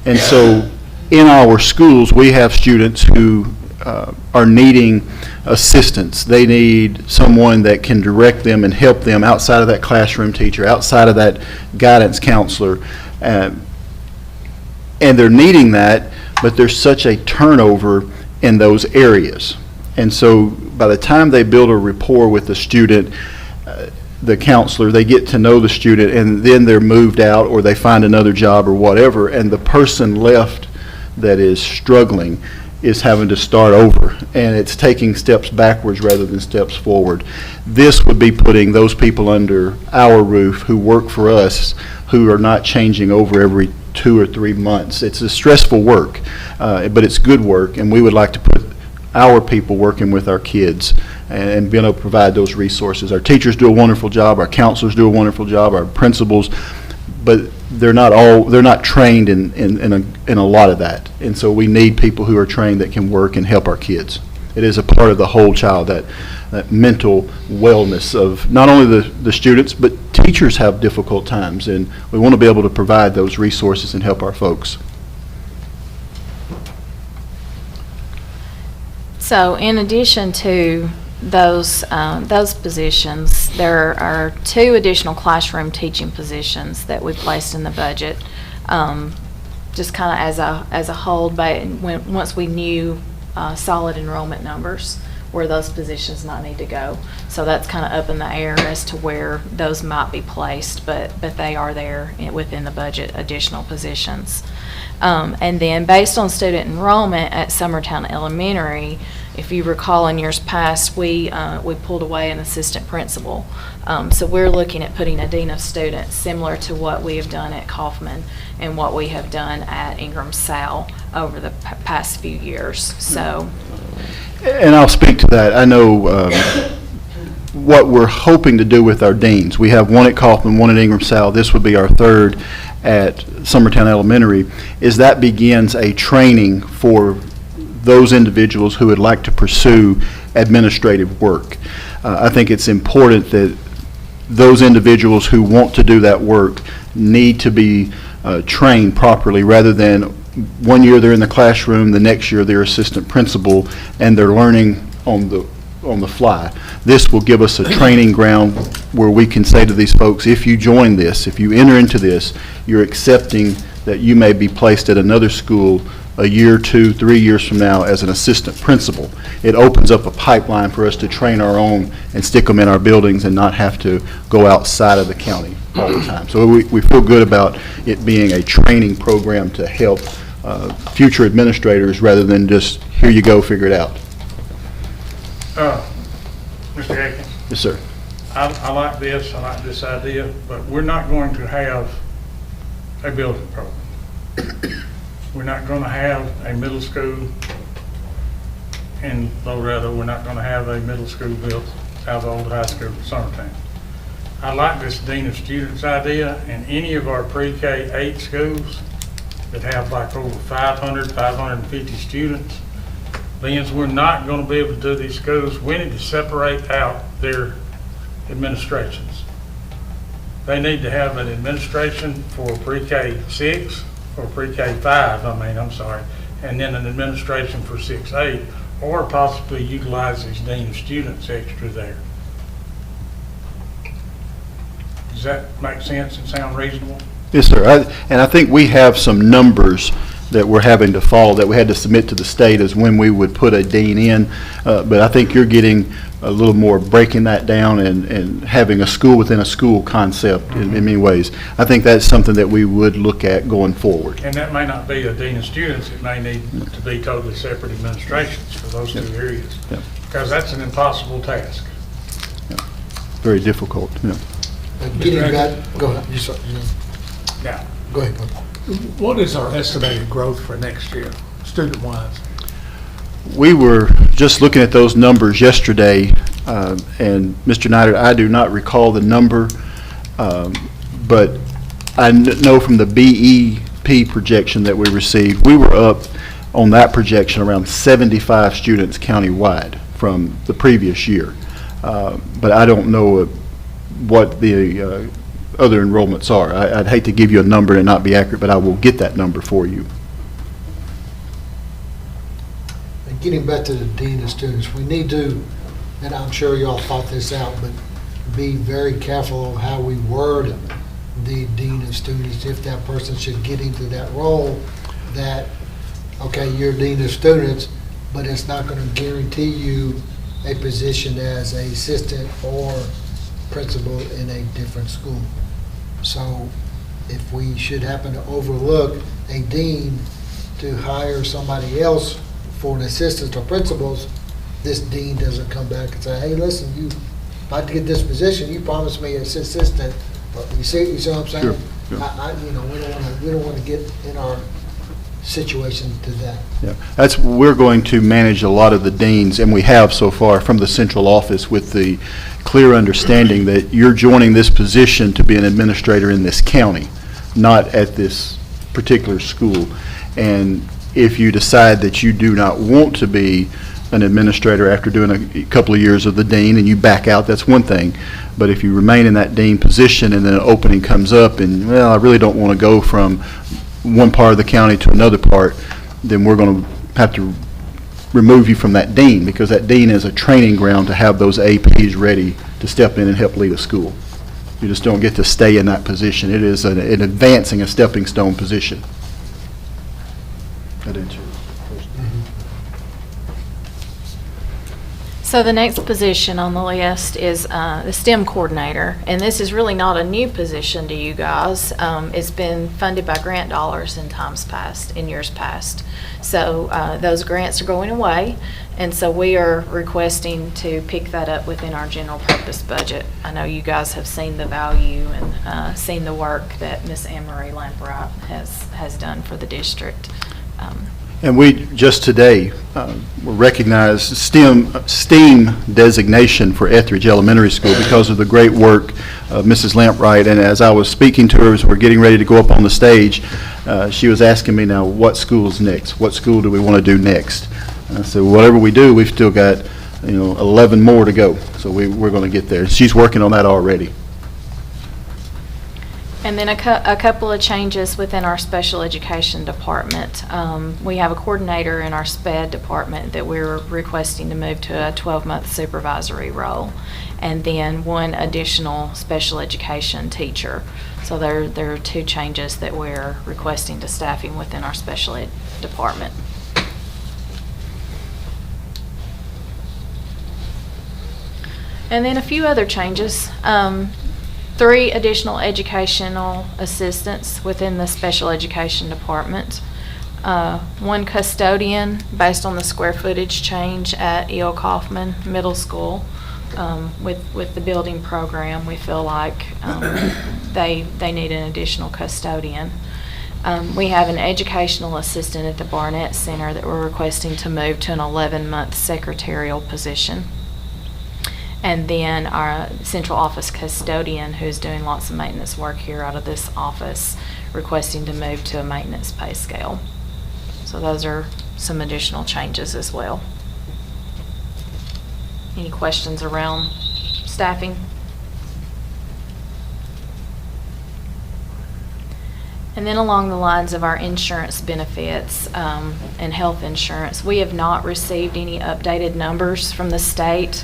And so in our schools, we have students who are needing assistance. They need someone that can direct them and help them outside of that classroom teacher, outside of that guidance counselor. And they're needing that, but there's such a turnover in those areas. And so by the time they build a rapport with the student, the counselor, they get to know the student, and then they're moved out or they find another job or whatever, and the person left that is struggling is having to start over, and it's taking steps backwards rather than steps forward. This would be putting those people under our roof who work for us, who are not changing over every 2 or 3 months. It's a stressful work, but it's good work, and we would like to put our people working with our kids and being able to provide those resources. Our teachers do a wonderful job, our counselors do a wonderful job, our principals, but they're not trained in a lot of that. And so we need people who are trained that can work and help our kids. It is a part of the whole child, that mental wellness of not only the students, but teachers have difficult times, and we want to be able to provide those resources and help our folks. So in addition to those positions, there are 2 additional classroom teaching positions that we placed in the budget, just kind of as a hold, but once we knew solid enrollment numbers where those positions might need to go. So that's kind of up in the air as to where those might be placed, but they are there within the budget, additional positions. And then based on student enrollment at Summertown Elementary, if you recall in years past, we pulled away an assistant principal. So we're looking at putting a dean of students similar to what we have done at Kaufman and what we have done at Ingram Sal over the past few years. So, And I'll speak to that. I know what we're hoping to do with our deans. We have one at Kaufman, one at Ingram Sal. This would be our 3rd at Summertown Elementary, is that begins a training for those individuals who would like to pursue administrative work. I think it's important that those individuals who want to do that work need to be trained properly, rather than one year they're in the classroom, the next year they're assistant principal, and they're learning on the fly. This will give us a training ground where we can say to these folks, if you join this, if you enter into this, you're accepting that you may be placed at another school a year, 2, 3 years from now as an assistant principal. It opens up a pipeline for us to train our own and stick them in our buildings and not have to go outside of the county all the time. So we feel good about it being a training program to help future administrators, rather than just, here you go, figure it out. Mr. Atkins, Yes, sir. I like this idea, but we're not going to have a building program. We're not going to have a middle school in Laredo. We're not going to have a middle school built out of the old high school in Summertown. I like this Dean of Students idea, and any of our pre-K 8 schools that have like over 500, 550 students, means we're not going to be able to do these schools. We need to separate out their administrations. They need to have an administration for pre-K 6, or pre-K 5, and then an administration for 6-8, or possibly utilize these Dean of Students extra there. Does that make sense and sound reasonable? Yes, sir. And I think we have some numbers that we're having to follow, that we had to submit to the state as when we would put a dean in. But I think you're getting a little more breaking that down and having a school within a school concept in many ways. I think that's something that we would look at going forward. And that may not be a Dean of Students. It may need to be totally separate administrations for those 2 areas. Yep. Because that's an impossible task. Very difficult. Yeah. Getting back, go ahead. Now, Go ahead, Bob. What is our estimated growth for next year, student-wise? We were just looking at those numbers yesterday, and Mr. Snyder, I do not recall the number, but I know from the BEP projection that we received, we were up on that projection around 75 students countywide from the previous year. But I don't know what the other enrollments are. I'd hate to give you a number and not be accurate, but I will get that number for you. Thank getting back to the dean of students, we need to, and I'm sure y'all thought this out, but be very careful of how we word the dean of students if that person should get into that role, that, okay, you're dean of students, but it's not going to guarantee you a position as an assistant or principal in a different school. So if we should happen to overlook a dean to hire somebody else for an assistant or principals, this dean doesn't come back and say, hey, listen, you, if I get this position, you promised me an assistant. You see what I'm saying? Sure, sure. We don't want to get in our situation to that. Yeah, we're going to manage a lot of the deans, and we have so far from the central office, with the clear understanding that you're joining this position to be an administrator in this county, not at this particular school. And if you decide that you do not want to be an administrator after doing a couple of years of the dean and you back out, that's one thing. But if you remain in that dean position and then an opening comes up and, well, I really don't want to go from one part of the county to another part, then we're going to have to remove you from that dean, because that dean is a training ground to have those APs ready to step in and help lead a school. You just don't get to stay in that position. It is an advancing, a stepping stone position. That answers your question. So the next position on the list is the STEM coordinator, and this is really not a new position to you guys. It's been funded by grant dollars in times past, in years past. So those grants are going away, and so we are requesting to pick that up within our general purpose budget. I know you guys have seen the value and seen the work that Ms. Anne-Marie Lambright has done for the district. And we just today recognized STEAM designation for Etheridge Elementary School because of the great work of Mrs. Lampright. And as I was speaking to her as we're getting ready to go up on the stage, she was asking me, now, what school's next? What school do we want to do next? And I said, whatever we do, we've still got 11 more to go. So we're going to get there. She's working on that already. And then a couple of changes within our special education department. We have a coordinator in our SPED department that we're requesting to move to a 12-month supervisory role, and then one additional special education teacher. So there are two changes that we're requesting to staffing within our special ed department. And then a few other changes. 3 additional educational assistants within the special education department. 1 custodian based on the square footage change at E.O. Kaufman Middle School. With the building program, we feel like they need an additional custodian. We have an educational assistant at the Barnett Center that we're requesting to move to an 11-month secretarial position. And then our central office custodian, who's doing lots of maintenance work here out of this office, requesting to move to a maintenance pay scale. So those are some additional changes as well. Any questions around staffing? And then along the lines of our insurance benefits and health insurance, we have not received any updated numbers from the state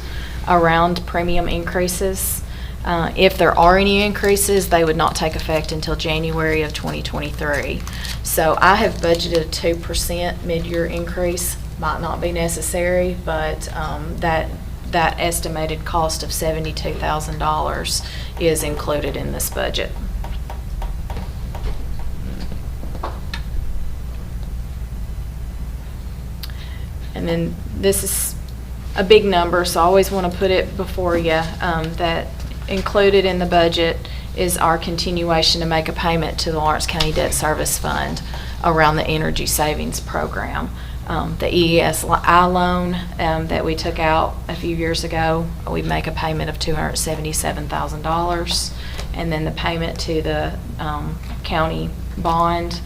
around premium increases. If there are any increases, they would not take effect until January of 2023. So I have budgeted a 2% mid-year increase. Might not be necessary, but that estimated cost of $72,000 is included in this budget. And then this is a big number, so I always want to put it before you, that included in the budget is our continuation to make a payment to the Lawrence County Debt Service Fund around the energy savings program. The EESI loan that we took out a few years ago, we make a payment of $277,000, and then the payment to the county bond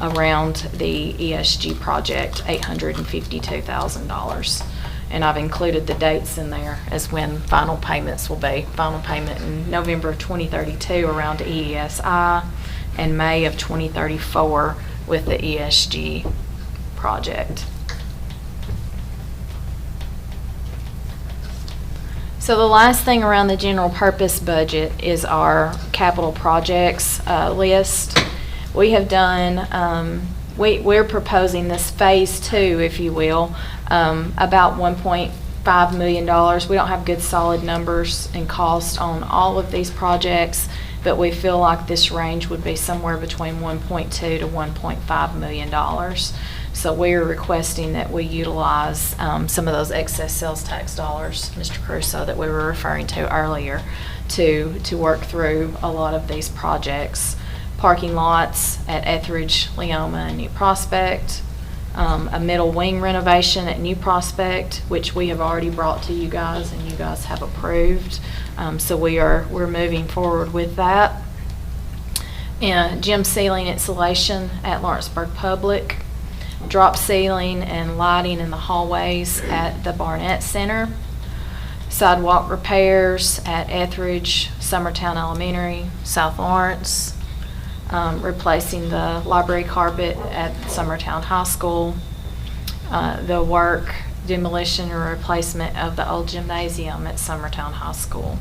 around the ESG project, $852,000. And I've included the dates in there as when final payments will be. Final payment in November of 2032 around EESI, and May of 2034 with the ESG project. So the last thing around the general purpose budget is our capital projects list. We have done, we're proposing this phase 2, if you will, about $1.5 million. We don't have good solid numbers and cost on all of these projects, but we feel like this range would be somewhere between $1.2 to $1.5 million. So we're requesting that we utilize some of those excess sales tax dollars, Mr. Crusoe, that we were referring to earlier, to work through a lot of these projects. Parking lots at Etheridge, Leoma, and New Prospect, a middle wing renovation at New Prospect, which we have already brought to you guys and you guys have approved. So we're moving forward with that. And gym ceiling insulation at Lawrenceburg Public, drop ceiling and lighting in the hallways at the Barnett Center, sidewalk repairs at Etheridge, Summertown Elementary, South Lawrence, replacing the library carpet at Summertown High School, the work, demolition and replacement of the old gymnasium at Summertown High School,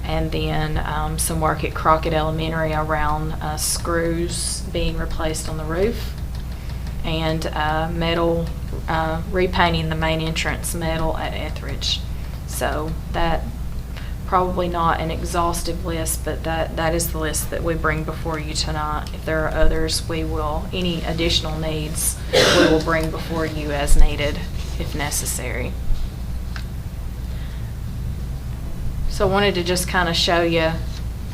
and then some work at Crockett Elementary around screws being replaced on the roof, and metal, repainting the main entrance metal at Etheridge. So that, probably not an exhaustive list, but that is the list that we bring before you tonight. If there are others, any additional needs, we will bring before you as needed if necessary. So I wanted to just kind of show you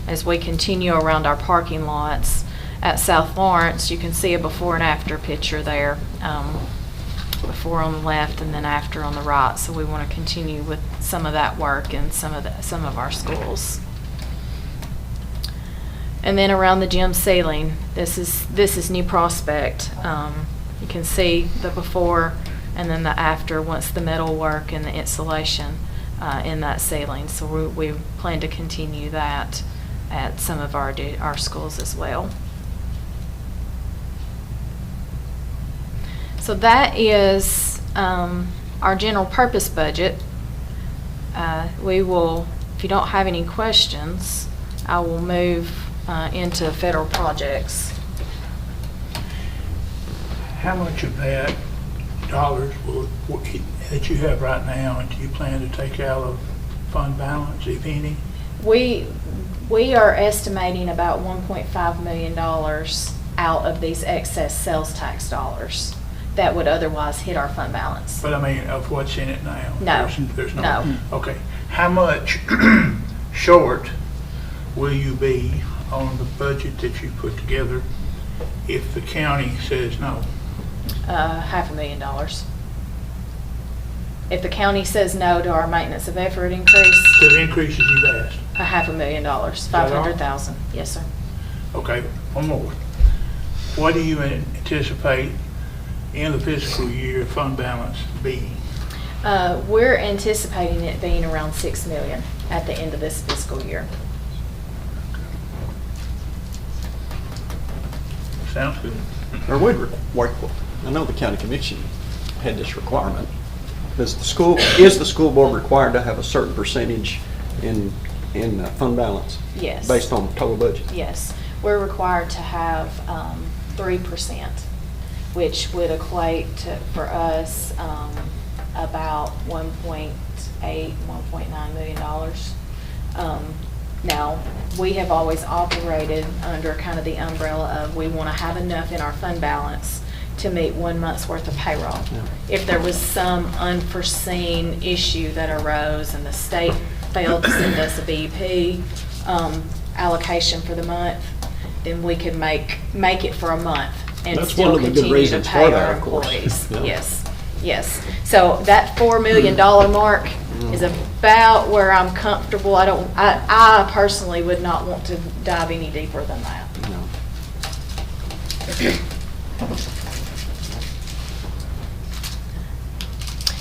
as we continue around our parking lots. At South Lawrence, you can see a before and after picture there. Before on the left and then after on the right. So we want to continue with some of that work in some of our schools. And then around the gym ceiling, this is New Prospect. You can see the before and then the after once the metal work and the insulation in that ceiling. So we plan to continue that at some of our schools as well. So that is our general purpose budget. We will, if you don't have any questions, I will move into federal projects. How much of that dollars that you have right now, do you plan to take out of fund balance, if any? We are estimating about $1.5 million out of these excess sales tax dollars that would otherwise hit our fund balance. But I mean, of what's in it now? No. There's No. Okay. How much short will you be on the budget that you put together if the county says no? $500,000. If the county says no to our maintenance of effort increase, To the increases you've asked? $500,000, that all? 500,000. Yes, sir. Okay, one more. What do you anticipate in the fiscal year fund balance being? We're anticipating it being around $6 million at the end of this fiscal year. Sounds good. Or I know the county commission had this requirement. Is the school board required to have a certain percentage in fund balance? Yes. Based on total budget? Yes. We're required to have 3%, which would equate to, for us, about $1.8, $1.9 million. Now, we have always operated under kind of the umbrella of we want to have enough in our fund balance to meet 1 month's worth of payroll. Yeah. If there was some unforeseen issue that arose and the state failed to send us a BEP allocation for the month, then we could make it for a month and That's still one of the good continue to reasons pay for that, our of course. employees. Yeah. Yes. So that $4 million mark is about where I'm comfortable. I personally would not want to dive any deeper than that. No.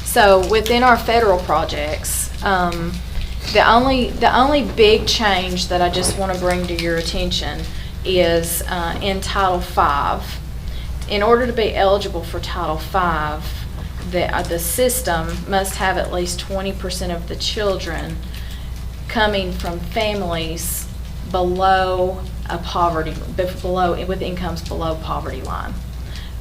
So within our federal projects, the only big change that I just want to bring to your attention is in Title V. In order to be eligible for Title V, the system must have at least 20% of the children coming from families below a poverty, with incomes below poverty line.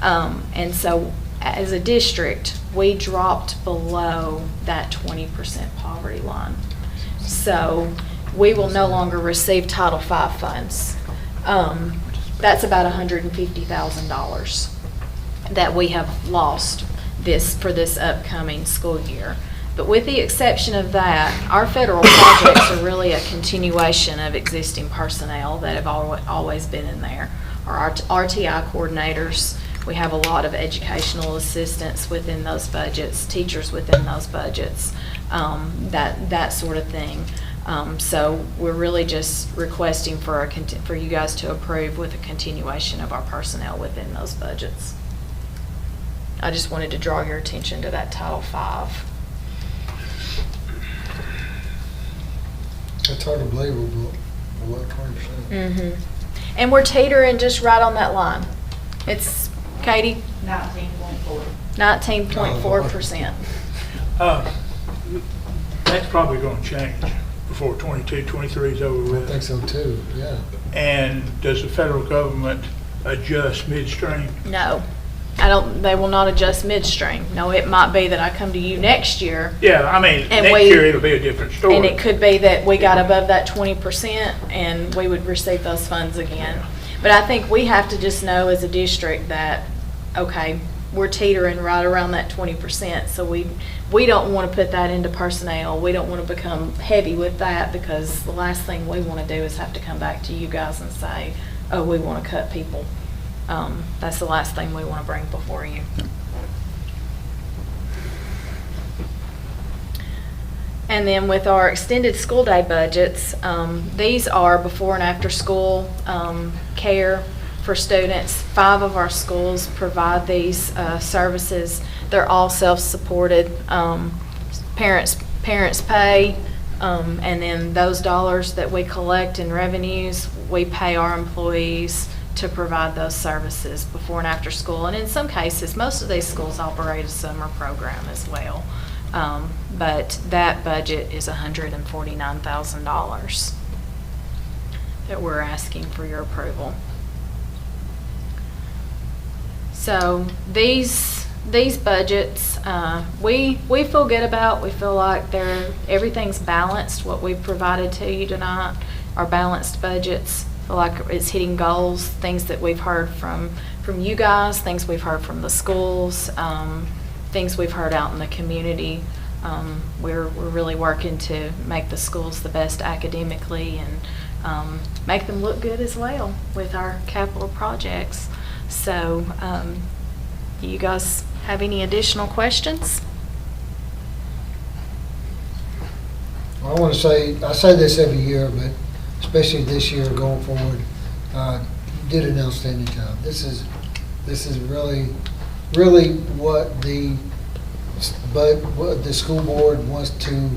And so as a district, we dropped below that 20% poverty line. So we will no longer receive Title V funds. That's about $150,000 that we have lost for this upcoming school year. But with the exception of that, our federal projects are really a continuation of existing personnel that have always been in there. Our RTI coordinators, we have a lot of educational assistants within those budgets, teachers within those budgets, that sort of thing. So we're really just requesting for you guys to approve with a continuation of our personnel within those budgets. I just wanted to draw your attention to that Title V. It's hard to believe we're below 20%. And we're teetering just right on that line. It's, Katie? 19.4. 19.4%. That's probably gonna change before 22-23 is over I with. think so too, yeah. And does the federal government adjust midstream? No, they will not adjust midstream. No, it might be that I come to you next year, Yeah, I mean, And next year it'll be a different story. and it could be that we got above that 20% and we would receive those funds again. But I think we have to just know as a district that, okay, we're teetering right around that 20%. So we don't want to put that into personnel. We don't want to become heavy with that, because the last thing we want to do is have to come back to you guys and say, oh, we want to cut people. That's the last thing we want to bring before you. And then with our extended school day budgets, these are before and after school care for students. 5 of our schools provide these services. They're all self-supported. Parents pay, and then those dollars that we collect in revenues, we pay our employees to provide those services before and after school. And in some cases, most of these schools operate a summer program as well. But that budget is $149,000 that we're asking for your approval. So these budgets, we feel good about. We feel like everything's balanced. What we've provided to you tonight are balanced budgets. Feel like it's hitting goals, things that we've heard from you guys, things we've heard from the schools, things we've heard out in the community. We're really working to make the schools the best academically and make them look good as well with our capital projects. So, do you guys have any additional questions? I want to say, I say this every year, but especially this year going forward, you did an outstanding job. This is really what the school board wants to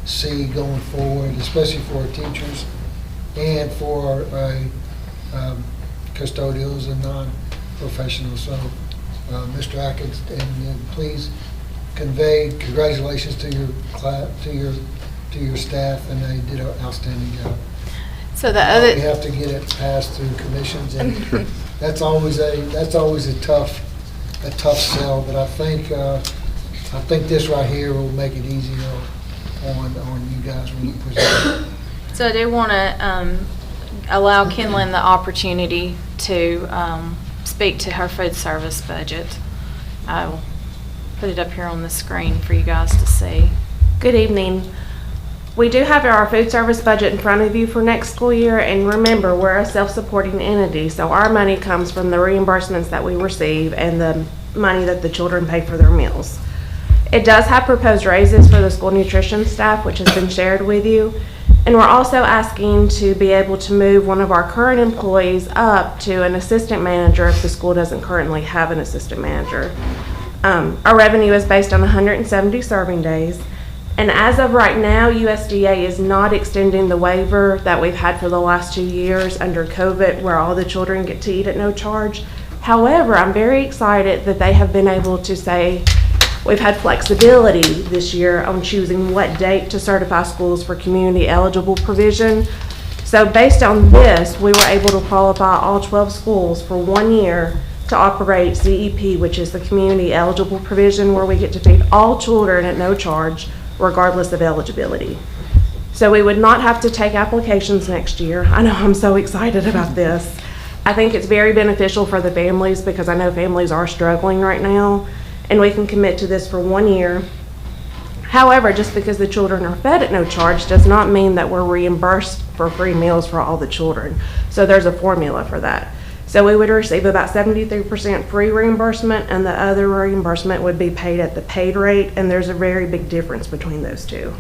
see going forward, especially for our teachers and for our custodials and non-professionals. So, Mr. Atkins, and please convey congratulations to your class, to your staff, and they did an outstanding job. So We have to get it passed through commissions, and that's always a tough sell. But I think this right here will make it easier on you guys when you present. So I do want to allow Kenlyn the opportunity to speak to her food service budget. I will put it up here on the screen for you guys to see. Good evening. We do have our food service budget in front of you for next school year, and remember, we're a self-supporting entity, so our money comes from the reimbursements that we receive and the money that the children pay for their meals. It does have proposed raises for the school nutrition staff, which has been shared with you, and we're also asking to be able to move one of our current employees up to an assistant manager if the school doesn't currently have an assistant manager. Our revenue is based on 170 serving days. And as of right now, USDA is not extending the waiver that we've had for the last 2 years under COVID, where all the children get to eat at no charge. However, I'm very excited that they have been able to say, We've had flexibility this year on choosing what date to certify schools for community eligible provision. So based on this, we were able to qualify all 12 schools for 1 year to operate CEP, which is the community eligible provision, where we get to feed all children at no charge, regardless of eligibility. So we would not have to take applications next year. I know, I'm so excited about this. I think it's very beneficial for the families because I know families are struggling right now, and we can commit to this for 1 year. However, just because the children are fed at no charge does not mean that we're reimbursed for free meals for all the children. So there's a formula for that. So we would receive about 73% free reimbursement, and the other reimbursement would be paid at the paid rate, and there's a very big difference between those two.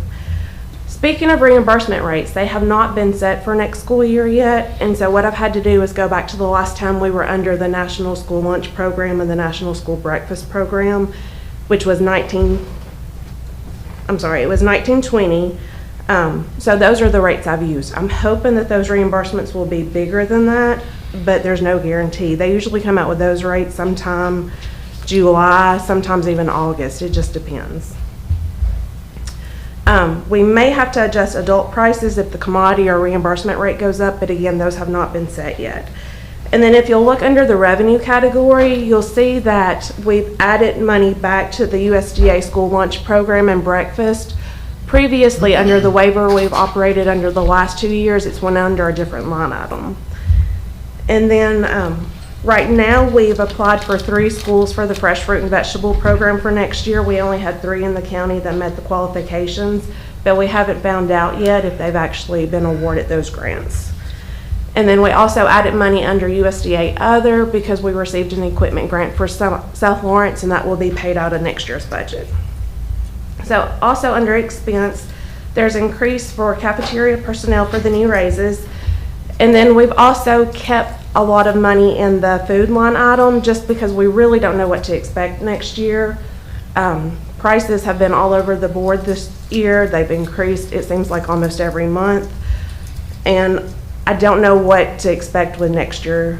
Speaking of reimbursement rates, they have not been set for next school year yet, and so what I've had to do is go back to the last time we were under the National School Lunch Program and the National School Breakfast Program, which was 1920. So those are the rates I've used. I'm hoping that those reimbursements will be bigger than that, but there's no guarantee. They usually come out with those rates sometime July, sometimes even August. It just depends. We may have to adjust adult prices if the commodity or reimbursement rate goes up, but again, those have not been set yet. And then if you'll look under the revenue category, you'll see that we've added money back to the USDA school lunch program and breakfast. Previously, under the waiver we've operated under the last 2 years, it's went under a different line item. And then right now, we've applied for 3 schools for the fresh fruit and vegetable program for next year. We only had 3 in the county that met the qualifications, but we haven't found out yet if they've actually been awarded those grants. And then we also added money under USDA Other because we received an equipment grant for South Lawrence, and that will be paid out of next year's budget. So also under expense, there's increase for cafeteria personnel for the new raises. And then we've also kept a lot of money in the food line item just because we really don't know what to expect next year. Prices have been all over the board this year. They've increased, it seems like, almost every month. And I don't know what to expect with next year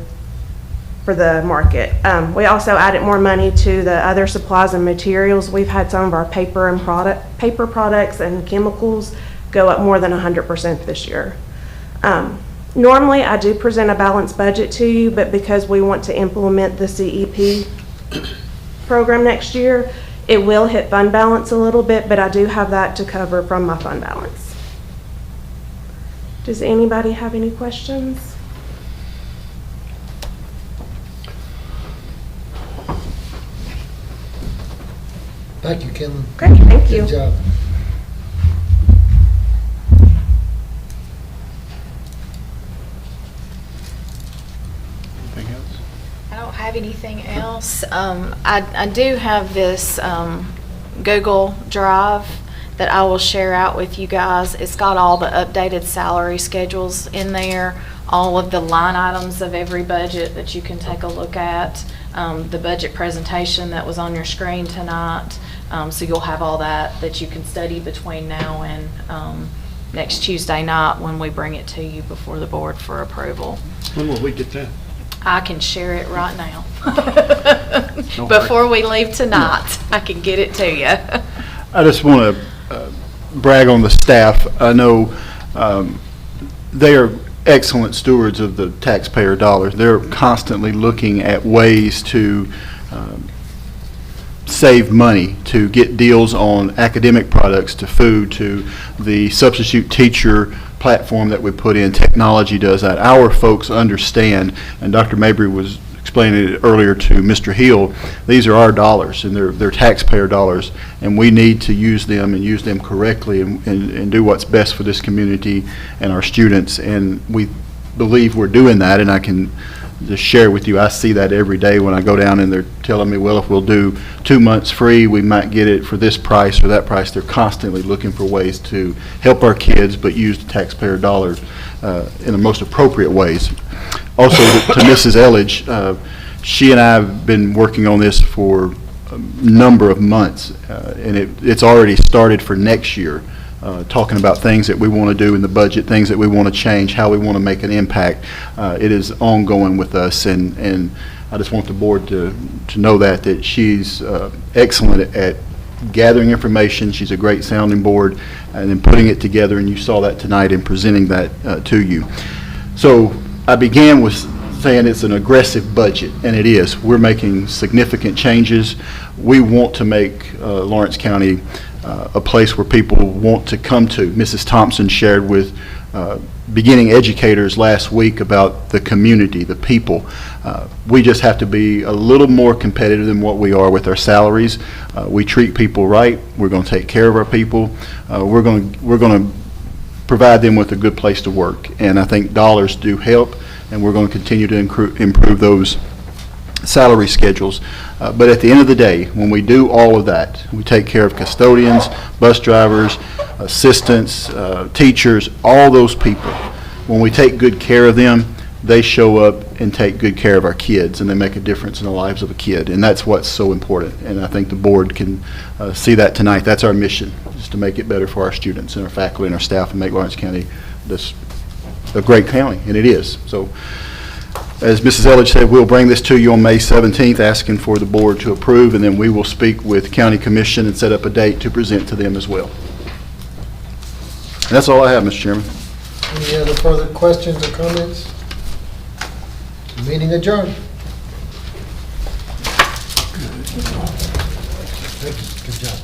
for the market. We also added more money to the other supplies and materials. We've had some of our paper products and chemicals go up more than 100% this year. Normally, I do present a balanced budget to you, but because we want to implement the CEP program next year, it will hit fund balance a little bit, but I do have that to cover from my fund balance. Does anybody have any questions? Thank you, Kim. Great, thank you. Good job. Anything else? I don't have anything else. I do have this Google Drive that I will share out with you guys. It's got all the updated salary schedules in there, all of the line items of every budget that you can take a look at, the budget presentation that was on your screen tonight. So you'll have all that you can study between now and next Tuesday night when we bring it to you before the board for approval. When will we get that? I can share it right now. No Before we leave tonight, I can get it to you. I just want to brag on the staff. I know they are excellent stewards of the taxpayer dollars. They're constantly looking at ways to save money, to get deals on academic products, to food, to the substitute teacher platform that we put in. Technology does that. Our folks understand, and Dr. Mabry was explaining it earlier to Mr. Hill, these are our dollars, and they're taxpayer dollars, and we need to use them and use them correctly and do what's best for this community and our students, and we believe we're doing that. And I can just share with you, I see that every day when I go down and they're telling me, well, if we'll do 2 months free, we might get it for this price or that price. They're constantly looking for ways to help our kids, but use the taxpayer dollars in the most appropriate ways. Also, to Mrs. Elledge, she and I have been working on this for a number of months, and it's already started for next year. Talking about things that we want to do in the budget, things that we want to change, how we want to make an impact. It is ongoing with us, and I just want the board to know that she's excellent at gathering information. She's a great sounding board, and then putting it together, and you saw that tonight in presenting that to you. So I began with saying it's an aggressive budget, and it is. We're making significant changes. We want to make Lawrence County a place where people want to come to. Mrs. Thompson shared with beginning educators last week about the community, the people. We just have to be a little more competitive than what we are with our salaries. We treat people right. We're going to take care of our people. We're going to provide them with a good place to work, and I think dollars do help, and we're going to continue to improve those salary schedules. But at the end of the day, when we do all of that, we take care of custodians, bus drivers, assistants, teachers, all those people. When we take good care of them, they show up and take good care of our kids, and they make a difference in the lives of a kid, and that's what's so important. And I think the board can see that tonight. That's our mission, is to make it better for our students and our faculty and our staff, and make Lawrence County a great county, and it is. So, as Mrs. Elledge said, we'll bring this to you on May 17th, asking for the board to approve, and then we will speak with County Commission and set up a date to present to them as well. And that's all I have, Mr. Chairman. Any other further questions or comments? Meeting adjourned. Good job.